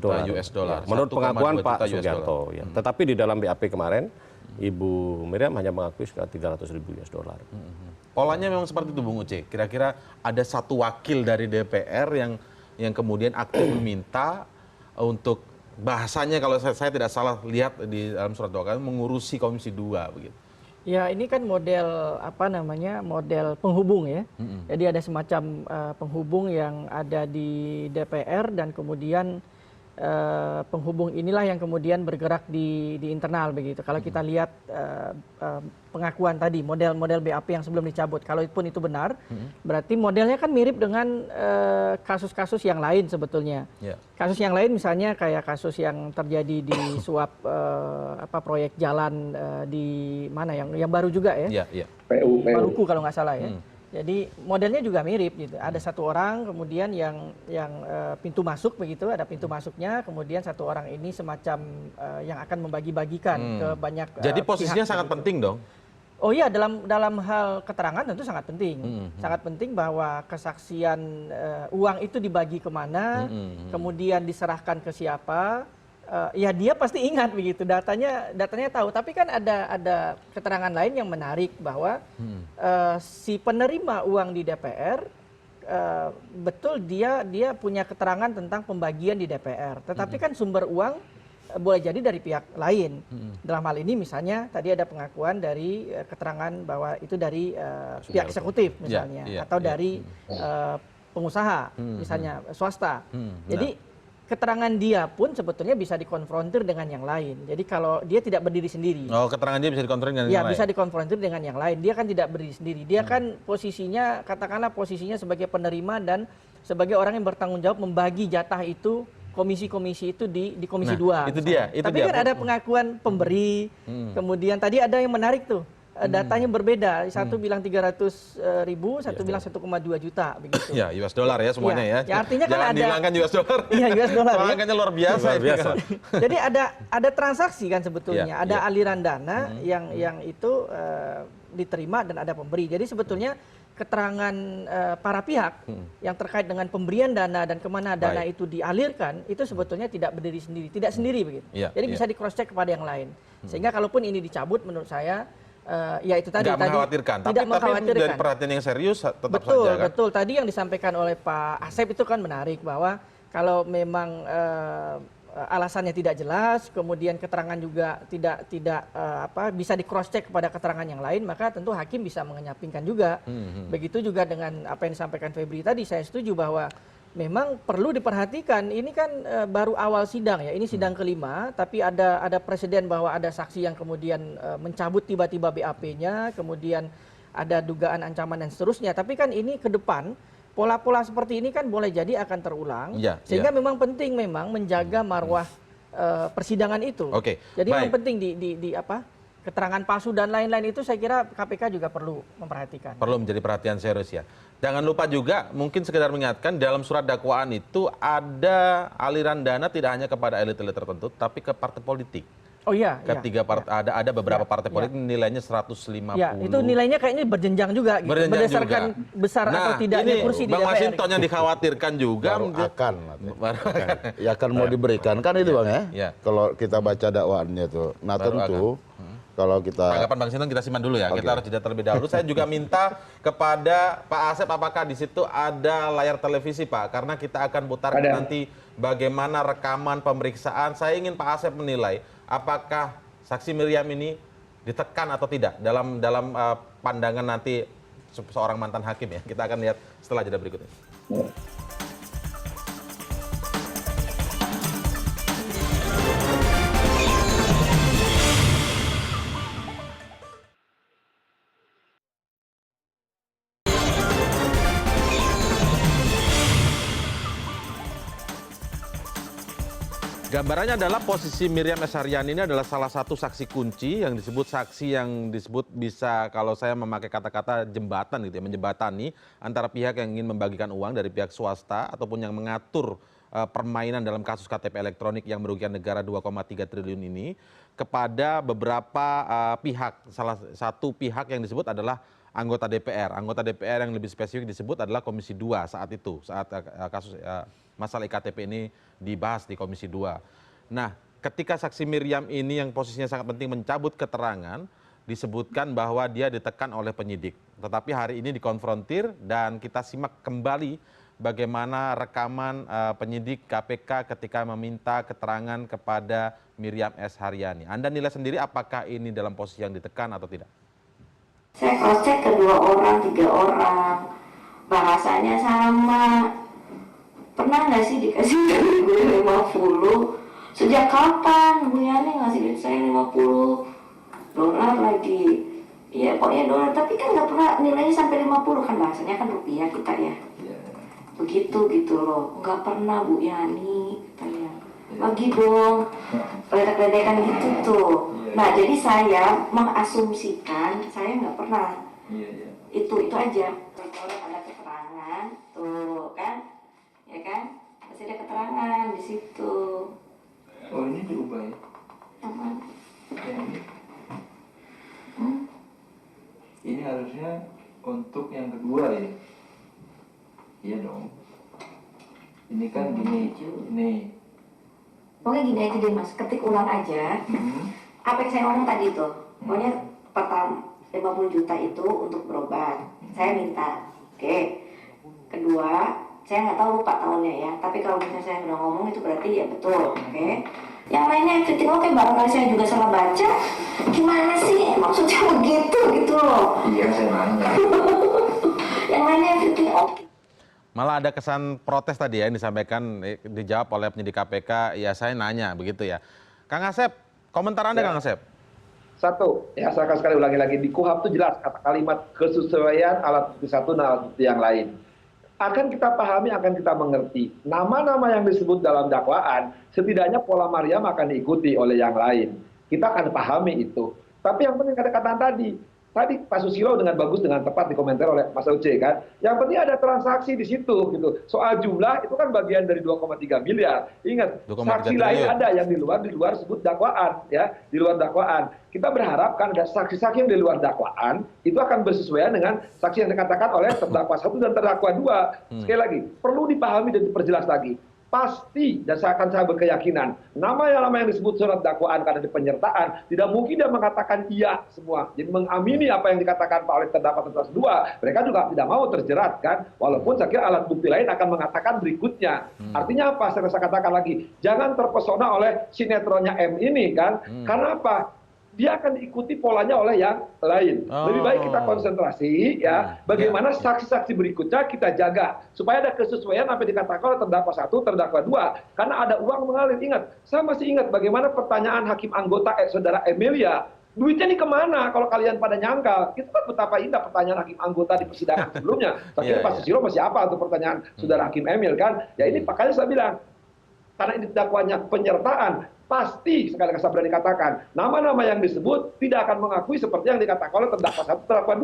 dollar. Menurut pengakuan Pak Sugiarto. Ya. Tetapi di dalam BAP kemarin, Ibu Miriam hanya mengakui sekitar 300.000 US dollar. Polanya memang seperti itu, Bung Uce. Kira-kira ada satu wakil dari DPR yang kemudian aktif meminta untuk bahasanya, kalau saya tidak salah lihat di dalam surat dakwaan, mengurusi Komisi 2 begitu. Ya, ini kan model model penghubung ya. Jadi ada semacam penghubung yang ada di DPR dan kemudian penghubung inilah yang kemudian bergerak di internal begitu. Kalau kita lihat pengakuan tadi model BAP yang sebelum dicabut, kalaupun itu benar, berarti modelnya kan mirip dengan kasus-kasus yang lain sebetulnya. Kasus yang lain misalnya kayak kasus yang terjadi di suap proyek jalan di mana yang baru juga ya. PU. Maluku kalau nggak salah ya. Jadi modelnya juga mirip gitu. Ada satu orang kemudian yang pintu masuk begitu, ada pintu masuknya, kemudian satu orang ini semacam yang akan membagi-bagikan ke banyak Jadi posisinya pihak, sangat begitu. penting dong. Oh iya, dalam hal keterangan tentu sangat penting. Sangat penting bahwa kesaksian uang itu dibagi kemana, kemudian diserahkan ke siapa. Ya dia pasti ingat begitu, datanya tahu. Tapi kan ada keterangan lain yang menarik bahwa si penerima uang di DPR betul dia punya keterangan tentang pembagian di DPR. Tetapi kan sumber uang boleh jadi dari pihak lain. Dalam hal ini misalnya tadi ada pengakuan dari keterangan bahwa itu dari pihak eksekutif misalnya, atau dari pengusaha misalnya swasta. Jadi keterangan dia pun sebetulnya bisa dikonfrontir dengan yang lain. Jadi kalau dia tidak berdiri sendiri. Oh, keterangan dia bisa dikonfrontir dengan yang lain? Ya, bisa dikonfrontir dengan yang lain. Dia kan tidak berdiri sendiri. Dia kan posisinya, katakanlah posisinya sebagai penerima dan sebagai orang yang bertanggung jawab membagi jatah itu, komisi-komisi itu di Komisi 2. Itu dia. Tapi kan ada pengakuan pemberi, kemudian tadi ada yang menarik tuh. Datanya berbeda, satu bilang 300.000, satu bilang 1,2 juta begitu. Ya, US dollar ya semuanya ya. Ya artinya kan jangan ada dihilangkan US dollar. Iya, US dollar. Soalnya angkanya luar biasa. Jadi ada transaksi kan sebetulnya, ada aliran dana yang itu diterima dan ada pemberi. Jadi sebetulnya keterangan para pihak yang terkait dengan pemberian dana dan kemana dana itu dialirkan itu sebetulnya tidak berdiri sendiri, tidak sendiri begitu. Jadi bisa di cross check kepada yang lain. Sehingga kalaupun ini dicabut menurut saya ya itu tadi mengkhawatirkan. Tidak mengkhawatirkan. Dari perhatian yang serius tetap betul, saja kan? Betul, tadi yang disampaikan oleh Pak Asep itu kan menarik bahwa kalau memang alasannya tidak jelas, kemudian keterangan juga tidak bisa di cross check kepada keterangan yang lain, maka tentu hakim bisa mengenyampingkan juga. Begitu juga dengan apa yang disampaikan Febri tadi, saya setuju bahwa memang perlu diperhatikan. Ini kan baru awal sidang ya, ini sidang kelima, tapi ada presiden bahwa ada saksi yang kemudian mencabut tiba-tiba BAP-nya, kemudian ada dugaan ancaman dan seterusnya. Tapi kan ini ke depan pola-pola seperti ini kan boleh jadi akan terulang, sehingga memang penting menjaga marwah persidangan itu. Jadi yang penting di keterangan palsu dan lain-lain itu saya kira KPK juga perlu memperhatikan. Perlu menjadi perhatian serius ya. Jangan lupa juga mungkin sekedar mengingatkan dalam surat dakwaan itu ada aliran dana tidak hanya kepada elit-elit tertentu tapi ke partai politik. Oh iya. Ketiga ada beberapa partai politik nilainya 150. Ya, itu nilainya kayaknya berjenjang juga gitu. Berdasarkan besar atau tidaknya kursi di DPR. Bang Masinton yang dikhawatirkan juga akan mau diberikan kan itu Bang ya. Kalau kita baca dakwaannya tuh. Nah tentu kalau kita tanggapan Bang Sinton kita simak dulu ya. Kita harus jeda terlebih dahulu. Saya juga minta kepada Pak Asep apakah di situ ada layar televisi Pak, karena kita akan putarkan nanti bagaimana rekaman pemeriksaan. Saya ingin Pak Asep menilai apakah saksi Miriam ini ditekan atau tidak dalam pandangan nanti seorang mantan hakim ya. Kita akan lihat setelah jeda berikut ini. Gambarannya adalah posisi Miriam S. Haryani ini adalah salah satu saksi kunci yang disebut bisa, kalau saya memakai kata-kata jembatan gitu ya, menjembatani antara pihak yang ingin membagikan uang dari pihak swasta ataupun yang mengatur permainan dalam kasus KTP elektronik yang merugikan negara 2,3 triliun ini kepada beberapa pihak. Salah satu pihak yang disebut adalah anggota DPR. Anggota DPR yang lebih spesifik disebut adalah Komisi 2 saat itu, saat kasus masalah iktp ini dibahas di Komisi 2. Nah, ketika saksi Miriam ini yang posisinya sangat penting mencabut keterangan, disebutkan bahwa dia ditekan oleh penyidik. Tetapi hari ini dikonfrontir dan kita simak kembali bagaimana rekaman penyidik KPK ketika meminta keterangan kepada Miriam S. Haryani. Anda nilai sendiri apakah ini dalam posisi yang ditekan atau tidak? Saya cross check ke 2 orang, 3 orang, bahasanya sama. Pernah nggak sih dikasih dari gue 50? Sejak kapan Bu Yani ngasih duit saya 50 dolar lagi? Iya pokoknya dolar, tapi kan nggak pernah nilainya sampai 50, kan bahasanya kan rupiah kita ya. Begitu gitu loh, nggak pernah Bu Yani katanya. Bagi dong, ledek-ledekan gitu tuh. Nah jadi saya mengasumsikan saya nggak pernah. Itu aja. Kalau ada keterangan tuh kan. Ya kan, masih ada keterangan di situ. Oh ini diubah ya? Apa? Ini harusnya untuk yang kedua ya? Iya dong. Ini kan gini, ini. Pokoknya gini aja deh mas, ketik ulang aja. Apa yang saya ngomong tadi tuh, pokoknya pertama 50 juta itu untuk berobat. Saya minta, oke. Kedua, saya nggak tahu lupa tahunnya ya, tapi kalau misalnya saya udah ngomong itu berarti ya betul, oke? Yang lainnya everything oke, barangkali saya juga salah baca. Gimana sih maksudnya begitu gitu loh? Iya saya nanya. Yang lainnya everything oke. Malah ada kesan protes tadi ya yang disampaikan, dijawab oleh penyidik KPK, ya saya nanya begitu ya. Kang Asep, komentar Anda Ya. Kang Asep? Satu, ya saya akan sekali ulangi lagi, di KUHP itu jelas kata kalimat kesesuaian alat bukti satu dan alat bukti yang lain. Akan kita pahami, akan kita mengerti. Nama-nama yang disebut dalam dakwaan, setidaknya pola Maryam akan diikuti oleh yang lain. Kita akan pahami itu. Tapi yang penting kata-kata tadi Pak Susilo dengan bagus, dengan tepat dikomentar oleh Mas Uce kan. Yang penting ada transaksi di situ gitu. Soal jumlah itu kan bagian dari 2,3 miliar. Ingat, 2,3 saksi lain triliun. ada yang di luar sebut dakwaan ya, di luar dakwaan. Kita berharap kan ada saksi-saksi yang di luar dakwaan itu akan bersesuaian dengan saksi yang dikatakan oleh terdakwa 1 dan terdakwa 2. Sekali lagi, perlu dipahami dan diperjelas lagi. Pasti, dan saya berkeyakinan, nama yang disebut surat dakwaan karena di penyertaan, tidak mungkin dia mengatakan iya semua. Jadi mengamini apa yang dikatakan Pak oleh terdakwa 2, mereka juga tidak mau terjerat kan. Walaupun saya kira alat bukti lain akan mengatakan berikutnya. Artinya apa? Saya katakan lagi, jangan terpesona oleh sinetronnya M ini kan. Karena apa? Dia akan diikuti polanya oleh yang lain. Lebih baik kita konsentrasi ya, bagaimana saksi-saksi berikutnya kita jaga supaya ada kesesuaian apa yang dikatakan oleh terdakwa 1, terdakwa 2. Karena ada uang mengalir. Ingat, saya masih ingat bagaimana pertanyaan hakim anggota saudara Emilia. Duitnya ini kemana kalau kalian pada nyangkal? Itu kan betapa indah pertanyaan hakim anggota di persidangan sebelumnya. Saya kira Pak Susilo masih apa untuk pertanyaan saudara hakim Emil kan? Ya ini makanya saya bilang, karena ini dakwanya penyertaan, pasti sekali lagi saya berani katakan, nama-nama yang disebut tidak akan mengakui seperti yang dikatakan oleh terdakwa 1, terdakwa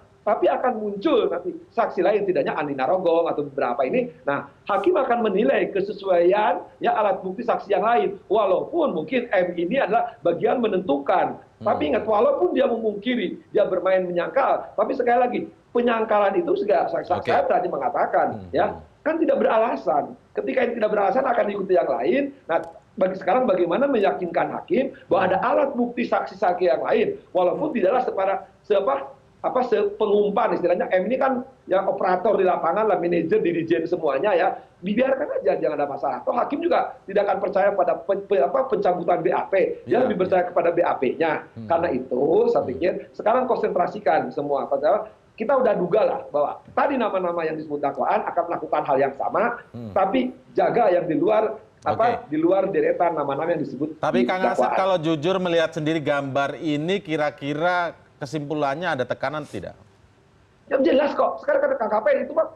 2. Tapi akan muncul nanti saksi lain, tidaknya Andi Narogong atau beberapa ini. Nah, hakim akan menilai kesesuaian ya alat bukti saksi yang lain. Walaupun mungkin M ini adalah bagian menentukan. Tapi ingat, walaupun dia memungkiri, dia bermain menyangkal. Tapi sekali lagi, penyangkalan itu saya berani mengatakan, ya kan tidak beralasan. Ketika ini tidak beralasan akan diikuti yang lain. Nah, sekarang bagaimana meyakinkan hakim bahwa ada alat bukti saksi-saksi yang lain, walaupun tidaklah pengumpan istilahnya. M ini kan yang operator di lapangan lah, manajer, dirijen semuanya ya, dibiarkan aja, jangan ada masalah. Atau hakim juga tidak akan percaya pada pencabutan BAP, dia lebih percaya kepada BAP-nya. Karena itu saya pikir sekarang konsentrasikan semua. Padahal kita udah duga lah bahwa tadi nama-nama yang disebut dakwaan akan melakukan hal yang sama, tapi jaga yang di luar di luar deretan nama-nama yang disebut. Tapi Kang Asep kalau jujur melihat sendiri gambar ini, kira-kira kesimpulannya ada tekanan tidak? Ya jelas kok. Sekarang kata KKP itu Pak,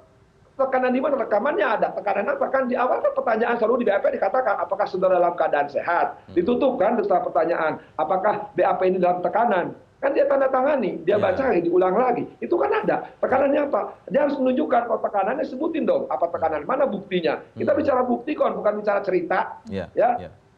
tekanan di mana? Rekamannya ada. Tekanan apa? Kan di awal kan pertanyaan selalu di BAP dikatakan apakah saudara dalam keadaan sehat. Ditutup kan setelah pertanyaan apakah BAP ini dalam tekanan. Kan dia tanda tangani, dia baca lagi, diulang lagi. Itu kan ada. Tekanannya apa? Dia harus menunjukkan kalau tekanannya, sebutin dong. Apa tekanan, mana buktinya. Kita bicara bukti kon, bukan bicara cerita.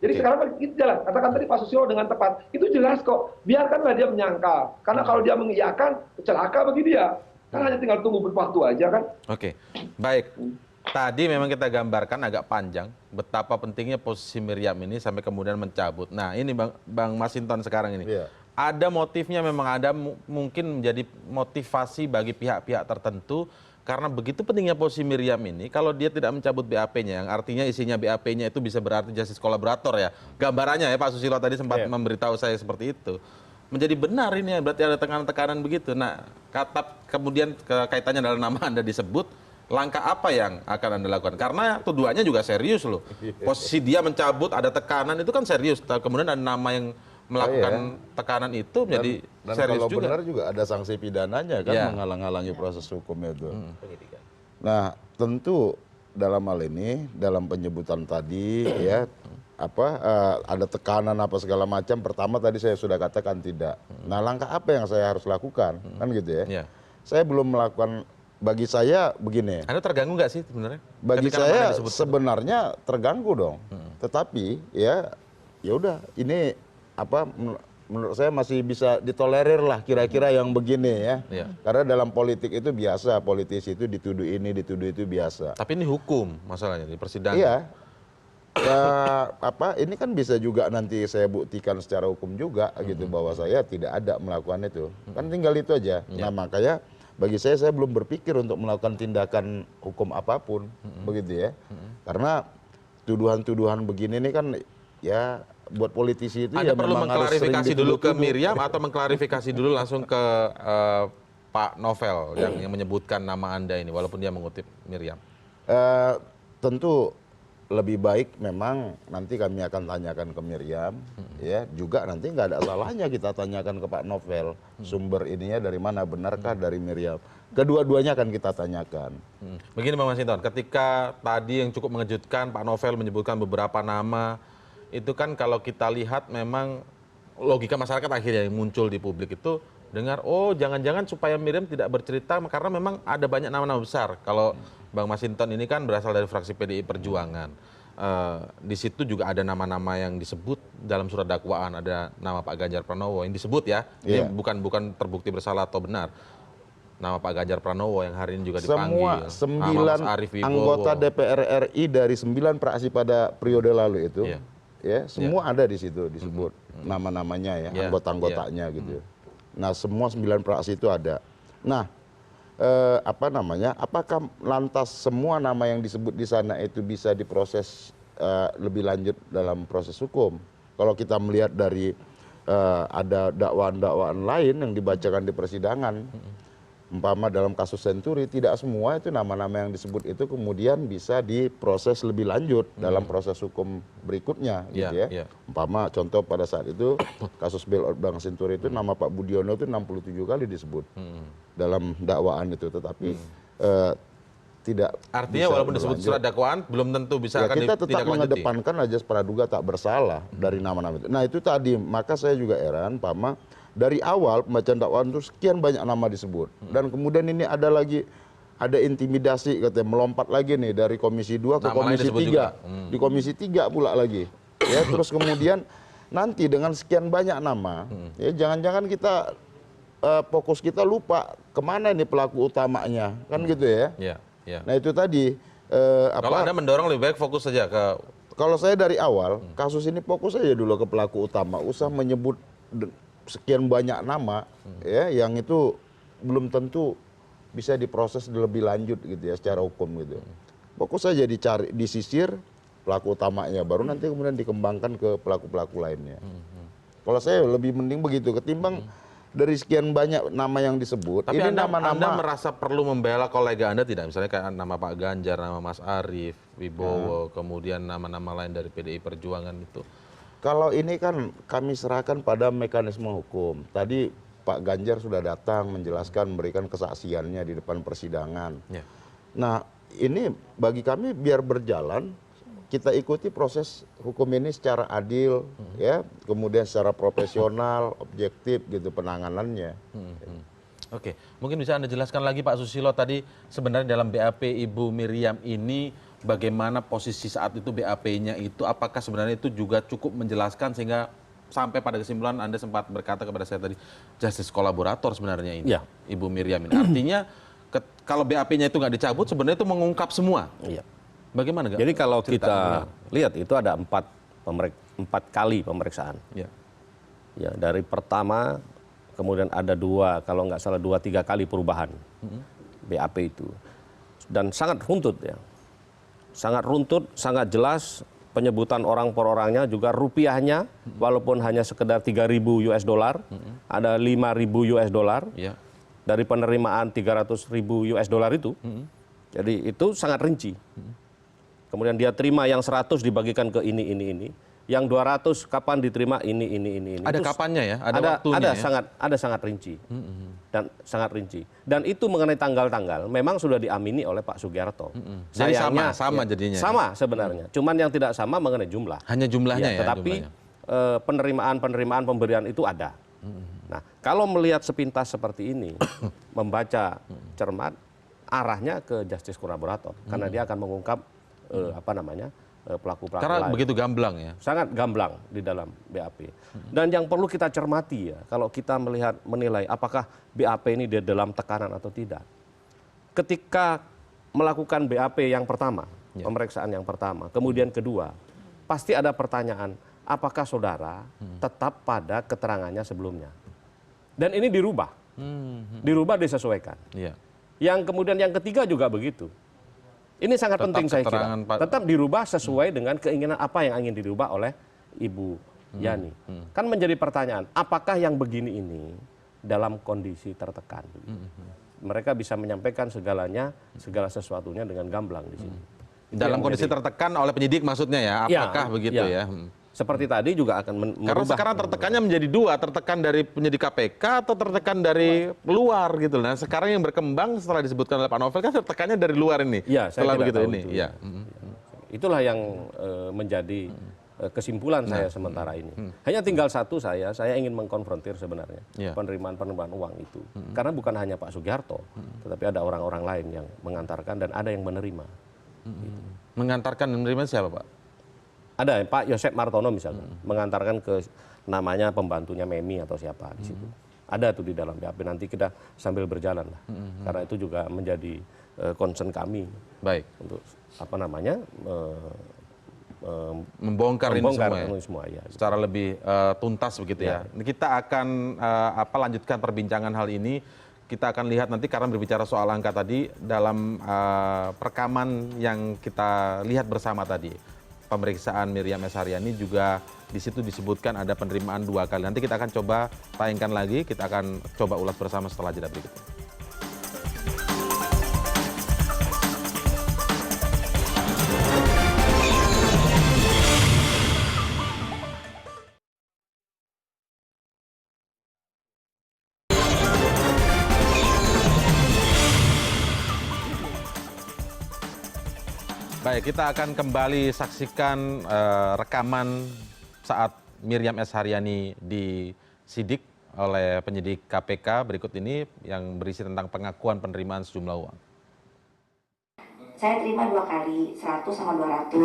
Jadi sekarang itu jelas. Katakan tadi Pak Susilo dengan tepat. Itu jelas kok. Biarkanlah dia menyangkal. Karena kalau dia mengiyakan, celaka bagi dia. Kan hanya tinggal tunggu berwaktu aja kan. Oke, baik. Tadi memang kita gambarkan agak panjang betapa pentingnya posisi Miriam ini sampai kemudian mencabut. Nah ini Bang Masinton sekarang ini. Ada motifnya, memang ada mungkin menjadi motivasi bagi pihak-pihak tertentu. Karena begitu pentingnya posisi Miriam ini, kalau dia tidak mencabut BAP-nya, yang artinya isinya BAP-nya itu bisa berarti justice kolaborator ya. Gambarannya ya Pak Susilo tadi sempat memberitahu saya seperti itu. Menjadi benar ini, berarti ada tekanan-tekanan begitu. Nah, kemudian kaitannya dalam nama Anda disebut, langkah apa yang akan Anda lakukan? Karena tuduhannya juga serius loh. Posisi dia mencabut, ada tekanan, itu kan serius. Kemudian ada nama yang melakukan tekanan itu menjadi dan serius kalau juga. benar juga ada sanksi pidananya kan, menghalang-halangi proses hukum itu. Nah, tentu dalam hal ini, dalam penyebutan tadi ya, ada tekanan apa segala macam, pertama tadi saya sudah katakan tidak. Nah, langkah apa yang saya harus lakukan? Kan gitu ya. Saya belum melakukan, bagi saya begini. Anda terganggu nggak sih sebenarnya? Bagi saya sebenarnya terganggu dong. Tetapi ya udah, ini menurut saya masih bisa ditolerir lah kira-kira yang begini ya. Karena dalam politik itu biasa, politisi itu dituduh ini, dituduh itu biasa. Tapi ini hukum masalahnya di persidangan. Iya. Ini kan bisa juga nanti saya buktikan secara hukum juga gitu bahwa saya tidak ada melakukan itu. Kan tinggal itu aja. Nah, makanya bagi saya belum berpikir untuk melakukan tindakan hukum apapun begitu ya. Karena tuduhan-tuduhan begini ini kan ya buat politisi itu Anda ya perlu memang harus mengklarifikasi dulu ke dituduh. Miriam atau mengklarifikasi dulu langsung ke Pak Novel yang menyebutkan nama Anda ini walaupun dia mengutip Miriam? Tentu lebih baik memang nanti kami akan tanyakan ke Miriam, ya juga nanti nggak ada salahnya kita tanyakan ke Pak Novel sumber ininya dari mana, benarkah dari Miriam. Kedua-duanya akan kita tanyakan. Begini Bang Masinton, ketika tadi yang cukup mengejutkan Pak Novel menyebutkan beberapa nama, itu kan kalau kita lihat memang logika masyarakat akhirnya yang muncul di publik itu dengar, oh jangan-jangan supaya Miriam tidak bercerita karena memang ada banyak nama-nama besar. Kalau Bang Masinton ini kan berasal dari fraksi PDI Perjuangan. Di situ juga ada nama-nama yang disebut dalam surat dakwaan, ada nama Pak Ganjar Pranowo yang disebut ya. Ini bukan terbukti bersalah atau benar. Nama Pak Ganjar Pranowo yang hari ini juga dipanggil. Semua 9 anggota DPR RI dari 9 fraksi pada periode lalu itu, ya semua ada di situ disebut nama-namanya ya, anggota-anggotanya gitu. Nah, semua 9 fraksi itu ada. Nah, apakah lantas semua nama yang disebut di sana itu bisa diproses lebih lanjut dalam proses hukum? Kalau kita melihat dari ada dakwaan-dakwaan lain yang dibacakan di persidangan, umpama dalam kasus Senturi, tidak semua itu nama-nama yang disebut itu kemudian bisa diproses lebih lanjut dalam proses hukum berikutnya, gitu ya. Umpama contoh pada saat itu kasus bailout Bank Senturi itu nama Pak Budiono itu 67 kali disebut dalam dakwaan itu, tetapi tidak. Artinya walaupun disebut surat dakwaan belum tentu bisa akan kita tetap mengedepankan ajas praduga tak bersalah dari nama-nama itu. Nah itu tadi, maka saya juga heran, Pama, dari awal pembacaan dakwaan itu sekian banyak nama disebut, dan kemudian ini ada intimidasi katanya, melompat lagi nih dari Komisi 2 ke Komisi 3, di Komisi 3 pula lagi, ya terus kemudian nanti dengan sekian banyak nama, ya jangan-jangan kita fokus kita lupa kemana ini pelaku utamanya, kan gitu ya. Nah itu tadi. Kalau Anda mendorong lebih baik fokus saja ke. Kalau saya dari awal kasus ini fokus saja dulu ke pelaku utama, usah menyebut sekian banyak nama ya yang itu belum tentu bisa diproses lebih lanjut gitu ya secara hukum gitu. Fokus saja dicari, disisir pelaku utamanya, baru nanti kemudian dikembangkan ke pelaku-pelaku lainnya. Kalau saya lebih mending begitu ketimbang dari sekian banyak nama yang disebut. Tapi ini Anda merasa perlu membela kolega Anda tidak? Misalnya kayak nama Pak Ganjar, nama Mas Arief Wibowo, kemudian nama-nama lain dari PDI Perjuangan itu. Kalau ini kan kami serahkan pada mekanisme hukum. Tadi Pak Ganjar sudah datang menjelaskan, memberikan kesaksiannya di depan persidangan. Nah, ini bagi kami biar berjalan, kita ikuti proses hukum ini secara adil, ya, kemudian secara profesional, objektif gitu penanganannya. Oke, mungkin bisa Anda jelaskan lagi Pak Susilo tadi sebenarnya dalam BAP Ibu Miriam ini bagaimana posisi saat itu BAP-nya itu, apakah sebenarnya itu juga cukup menjelaskan sehingga sampai pada kesimpulan Anda sempat berkata kepada saya tadi justice kolaborator sebenarnya ini, Ya. Ibu Miriam ini. Artinya kalau BAP-nya itu nggak dicabut sebenarnya itu mengungkap semua. Iya. Bagaimana? Jadi kalau kita lihat itu ada 4 kali pemeriksaan. Ya. Ya, dari pertama, kemudian ada 2, kalau nggak salah 2-3 kali perubahan BAP itu. Dan sangat runtut ya. Sangat runtut, sangat jelas penyebutan orang per orangnya, juga rupiahnya, walaupun hanya sekedar 3.000 US dollar, ada 5.000 US dollar. Ya. Dari penerimaan 300.000 US dollar itu. Jadi itu sangat rinci. Kemudian dia terima yang 100 dibagikan ke ini. Yang 200 kapan diterima ini. Ada Itu kapannya ya? Ada waktunya ya? Ada sangat rinci. Dan sangat rinci. Dan itu mengenai tanggal-tanggal memang sudah diamini oleh Pak Sugiharto. Jadi Sayangnya, sama jadinya. Sama sebenarnya. Cuman yang tidak sama mengenai jumlah. Hanya jumlahnya ya? Tetapi jumlahnya. penerimaan pemberian itu ada. Nah, kalau melihat sepintas seperti ini, membaca cermat, arahnya ke justice kolaborator. Karena dia akan mengungkap pelaku-pelaku Karena lain. begitu gamblang ya? Sangat gamblang di dalam BAP. Dan yang perlu kita cermati ya, kalau kita menilai apakah BAP ini di dalam tekanan atau tidak. Ketika melakukan BAP yang pertama, pemeriksaan yang pertama, kemudian kedua, pasti ada pertanyaan, apakah saudara tetap pada keterangannya sebelumnya? Dan ini dirubah. Dirubah, disesuaikan. Iya. Yang kemudian yang ketiga juga begitu. Ini sangat penting saya kira. Tetap dirubah sesuai dengan keinginan apa yang ingin dirubah oleh Ibu Yani. Kan menjadi pertanyaan, apakah yang begini ini dalam kondisi tertekan? Mereka bisa menyampaikan segala sesuatunya dengan gamblang di sini. Dalam kondisi tertekan oleh penyidik maksudnya ya? Apakah begitu ya? Seperti tadi juga akan merubah. Karena sekarang tertekannya menjadi 2, tertekan dari penyidik KPK atau tertekan dari luar gitu. Nah sekarang yang berkembang setelah disebutkan oleh Pak Novel kan tertekannya dari luar ini. Ya, setelah begitu ini. Itu. Ya. Itulah yang menjadi kesimpulan saya sementara ini. Hanya tinggal satu saya ingin mengkonfrontir sebenarnya penerimaan uang itu. Karena bukan hanya Pak Sugiharto, tetapi ada orang-orang lain yang mengantarkan dan ada yang menerima. Mengantarkan dan menerima siapa Pak? Ada Pak Yosep Martono misalnya, mengantarkan ke namanya pembantunya Memi atau siapa di situ. Ada tuh di dalam BAP, nanti kita sambil berjalan lah. Karena itu juga menjadi concern kami. Baik. Untuk membongkar ini semua ya. Secara lebih tuntas begitu ya. Kita akan lanjutkan perbincangan hal ini. Kita akan lihat nanti karena berbicara soal angka tadi dalam rekaman yang kita lihat bersama tadi. Pemeriksaan Miriam S. Haryani juga di situ disebutkan ada penerimaan 2 kali. Nanti kita akan coba tayangkan lagi, kita akan coba ulas bersama setelah jeda berikut ini. Baik, kita akan kembali saksikan rekaman saat Miriam S. Haryani disidik oleh penyidik KPK berikut ini yang berisi tentang pengakuan penerimaan sejumlah uang. Saya terima 2 kali, 100 sama 200.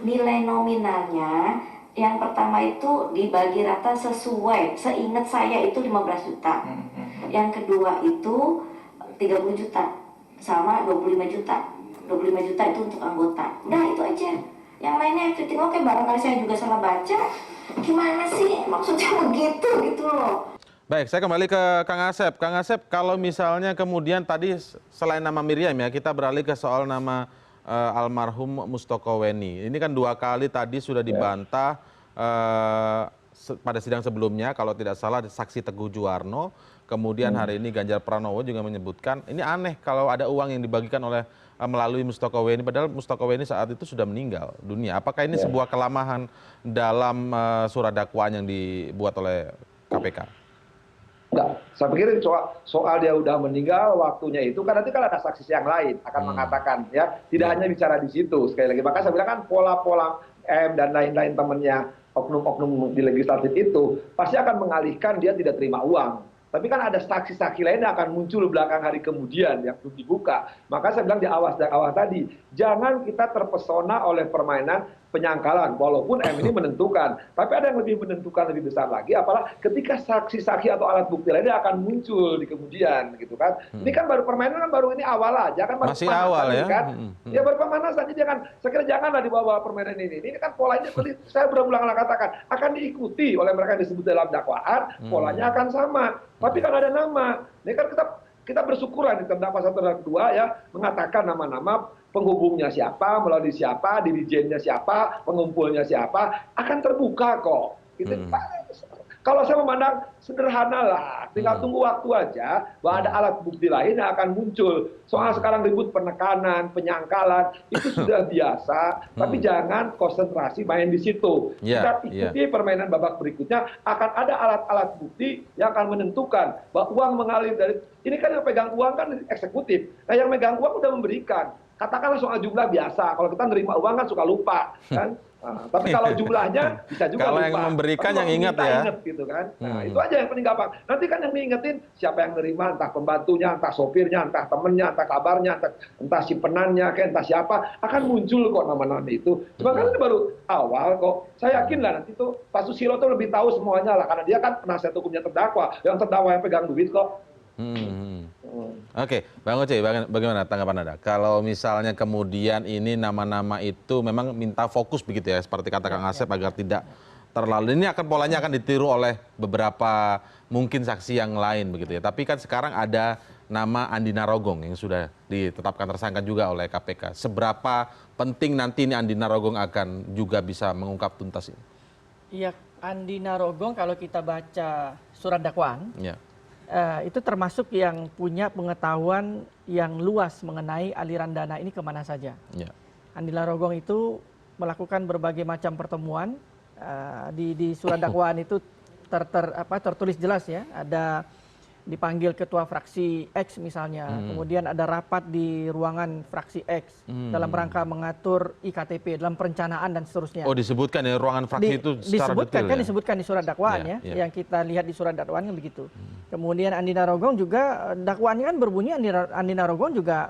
Nilai nominalnya yang pertama itu dibagi rata sesuai, seingat saya itu 15 juta. Yang kedua itu 30 juta sama 25 juta. 25 juta itu untuk anggota. Udah itu aja. Yang lainnya everything oke, barangkali saya juga salah baca. Gimana sih maksudnya begitu gitu loh. Baik, saya kembali ke Kang Asep. Kang Asep, kalau misalnya kemudian tadi selain nama Miriam ya, kita beralih ke soal nama almarhum Mustoko Weni. Ini kan 2 kali tadi sudah dibantah pada sidang sebelumnya, kalau tidak salah saksi Teguh Juwarno. Kemudian hari ini Ganjar Pranowo juga menyebutkan, ini aneh kalau ada uang yang dibagikan melalui Mustoko Weni, padahal Mustoko Weni saat itu sudah meninggal dunia. Apakah ini sebuah kelemahan dalam surat dakwaan yang dibuat oleh KPK? Enggak, saya pikir soal dia udah meninggal, waktunya itu kan nanti kan ada saksi yang lain akan mengatakan ya, tidak hanya bicara di situ. Sekali lagi, maka saya bilang kan pola-pola M dan lain-lain temannya oknum-oknum di legislatif itu pasti akan mengalihkan dia tidak terima uang. Tapi kan ada saksi-saksi lain yang akan muncul belakang hari kemudian yang belum dibuka. Maka saya bilang di awal tadi, jangan kita terpesona oleh permainan penyangkalan, walaupun M ini menentukan. Tapi ada yang lebih menentukan lebih besar lagi, apalagi ketika saksi-saksi atau alat bukti lainnya akan muncul di kemudian, gitu kan. Ini kan baru permainan kan baru ini awal aja, kan baru masih awal ya. Kan? Ya baru pemanasan, jadi jangan, saya kira janganlah dibawa permainan ini. Ini kan polanya, saya berulang-ulang katakan, akan diikuti oleh mereka yang disebut dalam dakwaan, polanya akan sama. Tapi kan ada nama. Ini kan kita bersyukuran di terdakwa 1 dan 2 ya mengatakan nama-nama penghubungnya siapa, melalui siapa, dirijennya siapa, pengumpulnya siapa, akan terbuka kok. Gitu. Kalau saya memandang sederhana lah, tinggal tunggu waktu aja bahwa ada alat bukti lain yang akan muncul. Soal sekarang ribut penekanan, penyangkalan, itu sudah biasa, tapi jangan konsentrasi main di situ. Kita ikuti permainan babak berikutnya, akan ada alat-alat bukti yang akan menentukan bahwa uang mengalir dari, ini kan yang pegang uang kan eksekutif, nah yang megang uang udah memberikan. Katakanlah soal jumlah biasa, kalau kita nerima uang kan suka lupa, kan? Nah, tapi kalau jumlahnya bisa juga kalau lupa. yang memberikan yang ingat ya. Ingat, gitu kan. Nah, itu aja yang paling gampang. Nanti kan yang diingetin siapa yang nerima, entah pembantunya, entah sopirnya, entah temennya, entah kabarnya, entah simpenannya, entah siapa, akan muncul kok nama-nama itu. Cuma kan ini baru awal kok. Saya yakin lah nanti tuh Pak Susilo tuh lebih tahu semuanya lah, karena dia kan penasihat hukumnya terdakwa. Yang terdakwa yang pegang duit kok. Oke, Bang Oce, bagaimana tanggapan Anda? Kalau misalnya kemudian ini nama-nama itu memang minta fokus begitu ya, seperti kata Kang Asep agar tidak terlalu, ini akan polanya akan ditiru oleh beberapa mungkin saksi yang lain begitu ya. Tapi kan sekarang ada nama Andi Narogong yang sudah ditetapkan tersangka juga oleh KPK. Seberapa penting nanti ini Andi Narogong akan juga bisa mengungkap tuntas ini? Iya, Andi Narogong kalau kita baca surat dakwaan, itu termasuk yang punya pengetahuan yang luas mengenai aliran dana ini kemana saja. Andi Narogong itu melakukan berbagai macam pertemuan, di surat dakwaan itu tertulis jelas ya, ada dipanggil ketua fraksi X misalnya, kemudian ada rapat di ruangan fraksi X dalam rangka mengatur IKTP dalam perencanaan dan seterusnya. Oh, disebutkan ya ruangan fraksi itu secara disebutkan detail kan ya? Disebutkan di surat dakwaan yang kita lihat di surat dakwaan kan begitu. Kemudian Andi Narogong juga dakwaannya kan berbunyi Andi Narogong juga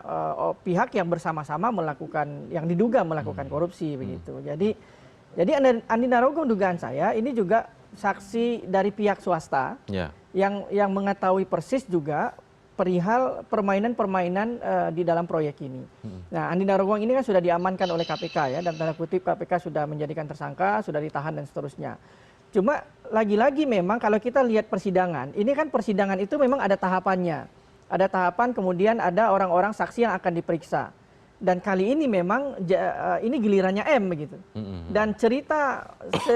pihak yang bersama-sama melakukan, yang diduga melakukan korupsi begitu. Jadi Andi Narogong dugaan saya ini juga saksi dari pihak swasta yang mengetahui persis juga perihal permainan-permainan di dalam proyek ini. Nah, Andi Narogong ini kan sudah diamankan oleh KPK ya, dan tanda kutip KPK sudah menjadikan tersangka, sudah ditahan dan seterusnya. Cuma lagi-lagi memang kalau kita lihat persidangan, ini kan persidangan itu memang ada tahapannya. Ada tahapan kemudian ada orang-orang saksi yang akan diperiksa. Dan kali ini memang ini gilirannya M begitu. Dan cerita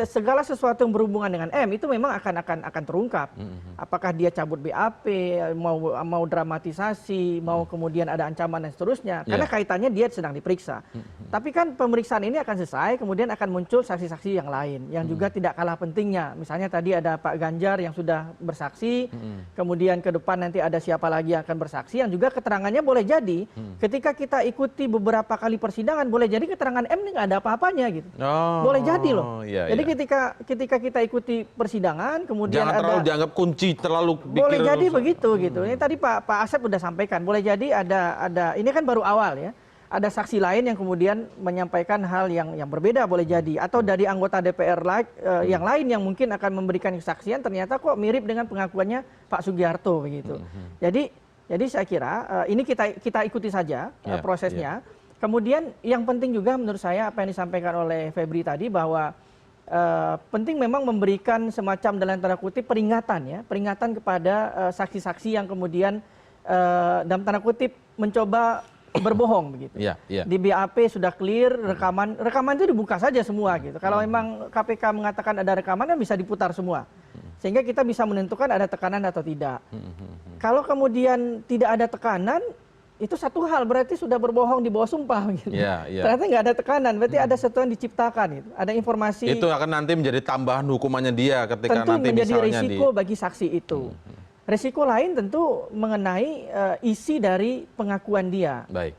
segala sesuatu yang berhubungan dengan M itu memang akan terungkap. Apakah dia cabut BAP, mau dramatisasi, mau kemudian ada ancaman dan seterusnya. Karena kaitannya dia sedang diperiksa. Tapi kan pemeriksaan ini akan selesai, kemudian akan muncul saksi-saksi yang lain yang juga tidak kalah pentingnya. Misalnya tadi ada Pak Ganjar yang sudah bersaksi, kemudian ke depan nanti ada siapa lagi yang akan bersaksi yang juga keterangannya boleh jadi ketika kita ikuti beberapa kali persidangan boleh jadi keterangan M ini nggak ada apa-apanya gitu. Boleh jadi loh. Jadi ketika kita ikuti persidangan kemudian jangan terlalu dianggap kunci, terlalu boleh jadi begitu gitu. Ini tadi Pak Asep udah sampaikan, boleh jadi ada ini kan baru awal ya. Ada saksi lain yang kemudian menyampaikan hal yang berbeda boleh jadi, atau dari anggota DPR yang lain yang mungkin akan memberikan kesaksian ternyata kok mirip dengan pengakuannya Pak Sugiharto begitu. Jadi saya kira ini kita ikuti saja prosesnya. Kemudian yang penting juga menurut saya apa yang disampaikan oleh Febri tadi bahwa penting memang memberikan semacam dalam tanda kutip peringatan kepada saksi-saksi yang kemudian dalam tanda kutip mencoba berbohong begitu. Di BAP sudah clear, rekaman itu dibuka saja semua gitu. Kalau memang KPK mengatakan ada rekaman kan bisa diputar semua. Sehingga kita bisa menentukan ada tekanan atau tidak. Kalau kemudian tidak ada tekanan, itu satu hal, berarti sudah berbohong di bawah sumpah. Gitu. Ternyata nggak ada tekanan, berarti ada sesuatu yang diciptakan. Gitu. Ada informasi. Itu akan nanti menjadi tambahan hukumannya dia ketika tentu nanti menjadi misalnya risiko bagi saksi itu. Resiko lain tentu mengenai isi dari pengakuan dia. Baik.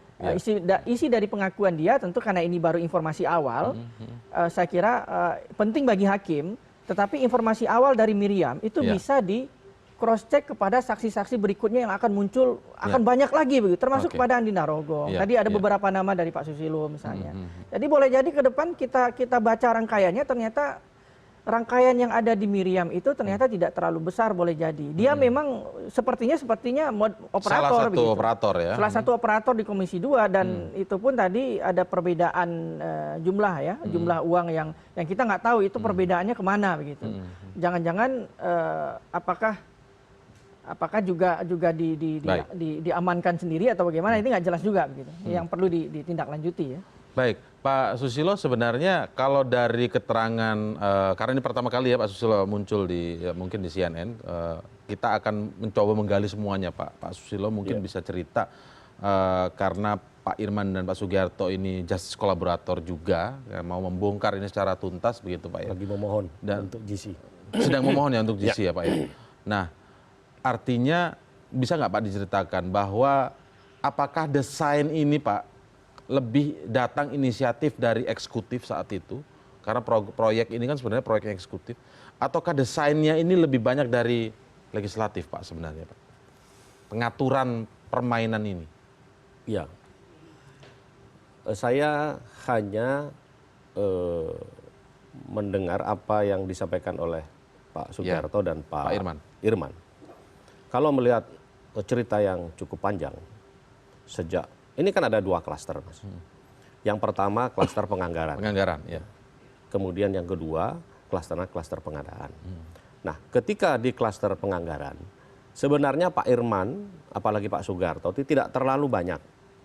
Isi dari pengakuan dia tentu karena ini baru informasi awal, saya kira penting bagi hakim, tetapi informasi awal dari Miriam itu bisa di cross check kepada saksi-saksi berikutnya yang akan muncul, akan banyak lagi begitu, termasuk kepada Andi Narogong. Tadi ada beberapa nama dari Pak Susilo misalnya. Jadi boleh jadi ke depan kita baca rangkaiannya, ternyata rangkaian yang ada di Miriam itu ternyata tidak terlalu besar, boleh jadi. Dia memang sepertinya operator. Salah satu operator di Komisi 2 dan itu pun tadi ada perbedaan jumlah ya, jumlah uang yang kita nggak tahu itu perbedaannya kemana begitu. Jangan-jangan apakah juga diamankan sendiri atau bagaimana, ini nggak jelas juga begitu. Yang perlu ditindaklanjuti ya. Baik, Pak Susilo, sebenarnya kalau dari keterangan, karena ini pertama kali ya Pak Susilo muncul mungkin di CNN, kita akan mencoba menggali semuanya Pak Susilo mungkin bisa cerita, karena Pak Irman dan Pak Sugiharto ini justice kolaborator juga, mau membongkar ini secara tuntas begitu Pak ya. Lagi memohon untuk GC. Sedang memohon ya untuk GC ya Pak ya. Nah, artinya bisa nggak Pak diceritakan bahwa apakah desain ini Pak lebih datang inisiatif dari eksekutif saat itu, karena proyek ini kan sebenarnya proyek eksekutif, ataukah desainnya ini lebih banyak dari legislatif Pak sebenarnya Pak? Pengaturan permainan ini. Ya, saya hanya mendengar apa yang disampaikan oleh Pak Sugiharto dan Pak Irman. Kalau melihat cerita yang cukup panjang, sejak ini kan ada 2 klaster, Mas. Yang pertama klaster penganggaran. Ya. Kemudian yang kedua klaster pengadaan. Nah, ketika di klaster penganggaran, sebenarnya Pak Irman, apalagi Pak Sugiharto, tidak terlalu banyak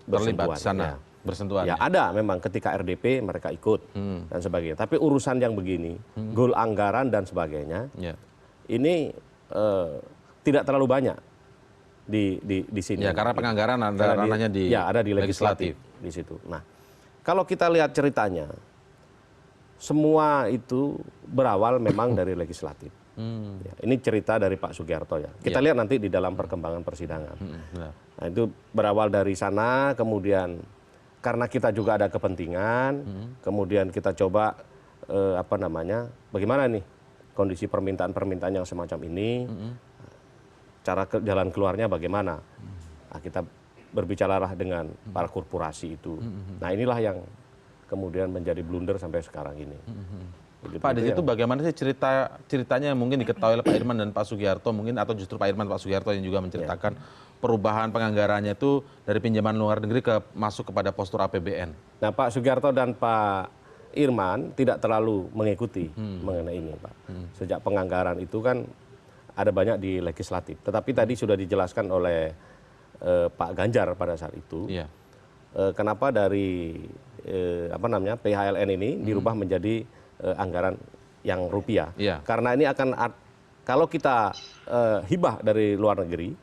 berlibat sana, bersentuhan. Ya ada memang ketika RDP mereka ikut dan sebagainya. Tapi urusan yang begini, goal anggaran dan sebagainya, ini tidak terlalu banyak di sini. Ya, karena penganggaran ada ranahnya ada di legislatif di situ. Nah, kalau kita lihat ceritanya, semua itu berawal memang dari legislatif. Ya, ini cerita dari Pak Sugiharto ya. Kita lihat nanti di dalam perkembangan persidangan. Nah, itu berawal dari sana, kemudian karena kita juga ada kepentingan, kemudian kita coba bagaimana nih kondisi permintaan yang semacam ini. Cara jalan keluarnya bagaimana? Nah, kita berbicaralah dengan para korporasi itu. Nah, inilah yang kemudian menjadi blunder sampai sekarang ini. Pak, di situ bagaimana sih ceritanya yang mungkin diketahui oleh Pak Irman dan Pak Sugiharto mungkin, atau justru Pak Irman Pak Sugiharto yang juga menceritakan perubahan penganggarannya itu dari pinjaman luar negeri masuk kepada postur APBN. Nah, Pak Sugiharto dan Pak Irman tidak terlalu mengikuti mengenai ini, Pak. Sejak penganggaran itu kan ada banyak di legislatif. Tetapi tadi sudah dijelaskan oleh Pak Ganjar pada saat itu. Kenapa dari PHLN ini dirubah menjadi anggaran yang rupiah. Karena ini akan kalau kita hibah dari luar negeri,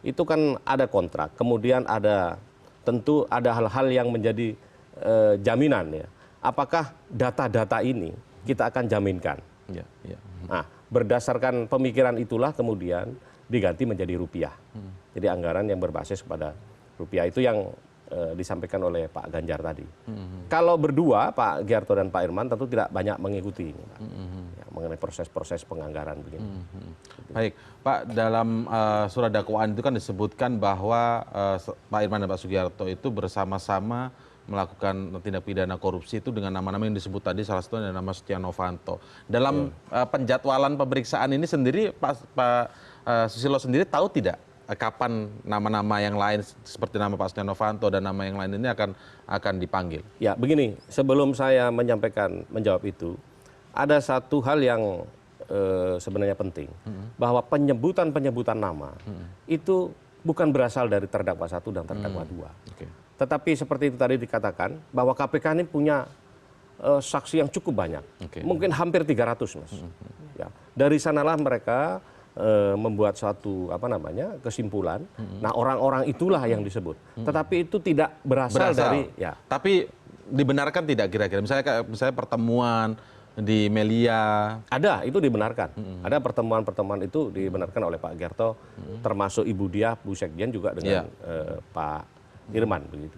itu kan ada kontrak. Kemudian tentu ada hal-hal yang menjadi jaminan ya. Apakah data-data ini kita akan jaminkan? Nah, berdasarkan pemikiran itulah kemudian diganti menjadi rupiah. Jadi anggaran yang berbasis pada rupiah itu yang disampaikan oleh Pak Ganjar tadi. Kalau berdua, Pak Sugiharto dan Pak Irman tentu tidak banyak mengikuti ini, Pak. Ya, mengenai proses-proses penganggaran begini. Baik, Pak, dalam surat dakwaan itu kan disebutkan bahwa Pak Irman dan Pak Sugiharto itu bersama-sama melakukan tindak pidana korupsi itu dengan nama-nama yang disebut tadi, salah satunya nama Setia Novanto. Dalam penjadwalan pemeriksaan ini sendiri, Pak Susilo sendiri tahu tidak kapan nama-nama yang lain seperti nama Pak Setia Novanto dan nama yang lain ini akan dipanggil? Ya, begini, sebelum saya menjawab itu, ada satu hal yang sebenarnya penting, bahwa penyebutan nama itu bukan berasal dari terdakwa 1 dan terdakwa 2. Tetapi seperti itu tadi dikatakan bahwa KPK ini punya saksi yang cukup banyak, mungkin hampir 300, Mas. Ya, dari sanalah mereka membuat suatu kesimpulan. Nah, orang-orang itulah yang disebut. Tetapi itu tidak berasal dari. Ya. Tapi dibenarkan tidak kira-kira? Misalnya pertemuan di Melia. Ada, itu dibenarkan. Ada pertemuan-pertemuan itu dibenarkan oleh Pak Gerto, termasuk Ibu Diah, Bu Sekjen juga dengan Pak Irman begitu.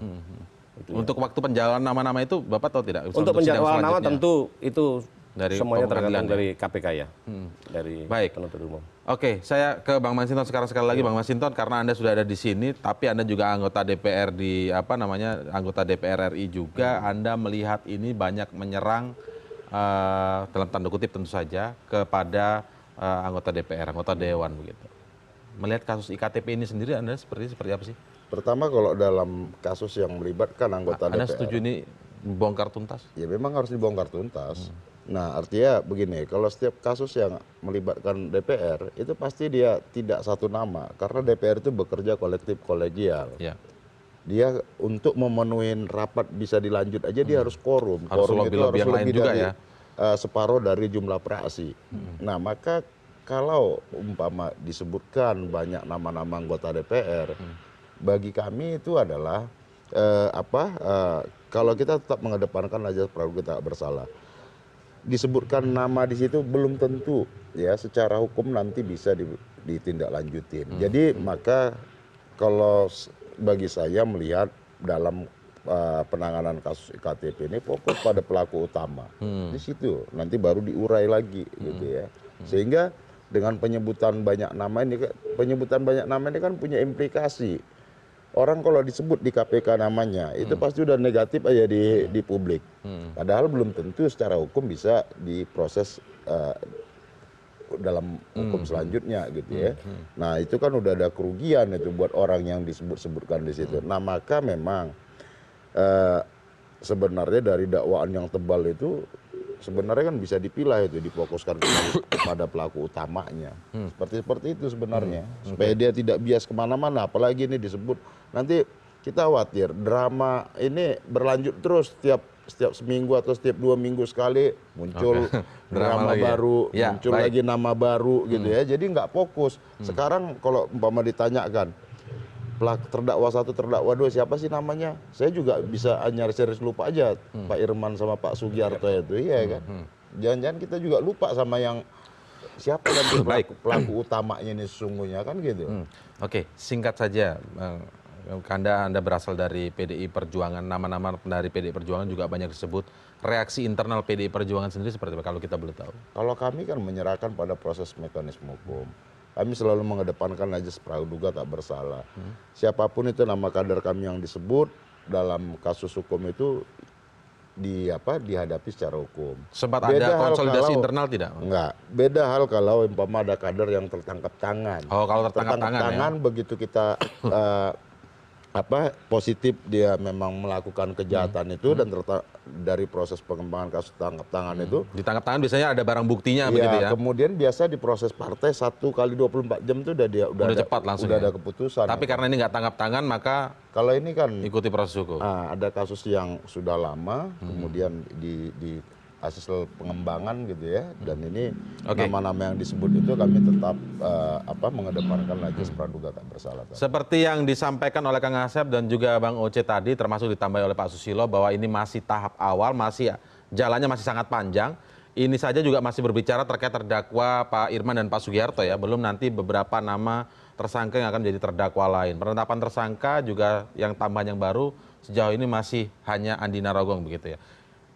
Untuk waktu penjalanan nama-nama itu Bapak tahu tidak? Untuk penjadwalan nama tentu itu dari semuanya tergantung pengadilan, dari KPK ya, dari penuntut umum. Oke, saya ke Bang Masinton sekali lagi, Bang Masinton, karena Anda sudah ada di sini, tapi Anda juga anggota DPR di anggota DPR RI juga. Anda melihat ini banyak menyerang dalam tanda kutip tentu saja kepada anggota DPR, anggota Dewan begitu. Melihat kasus IKTP ini sendiri, Anda seperti apa sih? Pertama, kalau dalam kasus yang melibatkan anggota DPR, Anda setuju ini bongkar tuntas? Ya memang harus dibongkar tuntas. Nah, artinya begini, kalau setiap kasus yang melibatkan DPR, itu pasti dia tidak satu nama, karena DPR itu bekerja kolektif kolegial. Ya. Dia untuk memenuhi rapat bisa dilanjut aja dia harus quorum. Harus Quorum itu harus yang lain lebih juga dari ya. separuh dari jumlah praksi. Nah, maka kalau umpama disebutkan banyak nama-nama anggota DPR, bagi kami itu adalah kalau kita tetap mengedepankan ajas praduga tak bersalah. Disebutkan nama di situ belum tentu ya secara hukum nanti bisa ditindaklanjutin. Jadi maka kalau bagi saya melihat dalam penanganan kasus iktp ini fokus pada pelaku utama. Di situ nanti baru diurai lagi gitu ya. Sehingga dengan penyebutan banyak nama ini kan punya implikasi. Orang kalau disebut di KPK namanya itu pasti udah negatif aja di publik. Padahal belum tentu secara hukum bisa diproses dalam hukum selanjutnya gitu ya. Nah, itu kan udah ada kerugian itu buat orang yang disebut-sebutkan di situ. Nah, maka memang sebenarnya dari dakwaan yang tebal itu sebenarnya kan bisa dipilah itu, difokuskan kepada pelaku utamanya. Seperti itu sebenarnya. Supaya dia tidak bias kemana-mana, apalagi ini disebut. Nanti kita khawatir drama ini berlanjut terus setiap seminggu atau setiap 2 minggu sekali muncul drama baru, ya, muncul lagi nama baru gitu ya. Jadi nggak fokus. Sekarang kalau umpama ditanyakan, terdakwa 1, terdakwa 2 siapa sih namanya? Saya juga bisa nyaris lupa aja Pak Irman sama Pak Sugiarto itu, iya kan? Jangan-jangan kita juga lupa sama yang siapa dan pelaku utamanya ini sesungguhnya kan gitu. Oke, singkat saja, Anda berasal dari PDI Perjuangan, nama-nama dari PDI Perjuangan juga banyak disebut. Reaksi internal PDI Perjuangan sendiri seperti apa kalau kita boleh tahu? Kalau kami kan menyerahkan pada proses mekanisme hukum. Kami selalu mengedepankan ajas praduga tak bersalah. Siapapun itu nama kader kami yang disebut dalam kasus hukum itu dihadapi secara hukum. Sempat ada konsolidasi internal tidak? Enggak. Beda hal kalau umpama ada kader yang tertangkap tangan. Oh, kalau tertangkap tangan ya? Begitu kita positif dia memang melakukan kejahatan itu dan dari proses pengembangan kasus tangkap tangan itu. Ditangkap tangan biasanya ada barang buktinya begitu ya. Kemudian biasa di proses partai 1 kali 24 jam itu udah cepat langsung. Udah ada keputusan. Tapi karena ini nggak tangkap tangan maka kalau ini kan ikuti proses hukum. Ada kasus yang sudah lama kemudian di hasil pengembangan gitu ya, dan ini nama-nama yang disebut itu kami tetap mengedepankan ajas praduga tak bersalah. Seperti yang disampaikan oleh Kang Asep dan juga Bang Oce tadi, termasuk ditambah oleh Pak Susilo bahwa ini masih tahap awal, jalannya masih sangat panjang. Ini saja juga masih berbicara terkait terdakwa Pak Irman dan Pak Sugiarto ya, belum nanti beberapa nama tersangka yang akan menjadi terdakwa lain. Penetapan tersangka juga yang tambahan yang baru sejauh ini masih hanya Andi Narogong begitu ya.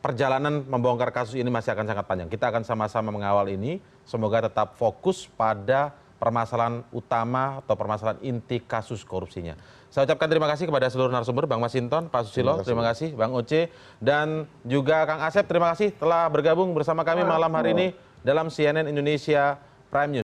Perjalanan membongkar kasus ini masih akan sangat panjang. Kita akan sama-sama mengawal ini. Semoga tetap fokus pada permasalahan utama atau permasalahan inti kasus korupsinya. Saya ucapkan terima kasih kepada seluruh narasumber, Bang Masinton, Pak Susilo, terima kasih, Bang Oce, dan juga Kang Asep, terima kasih telah bergabung bersama kami malam hari ini dalam CNN Indonesia Prime News.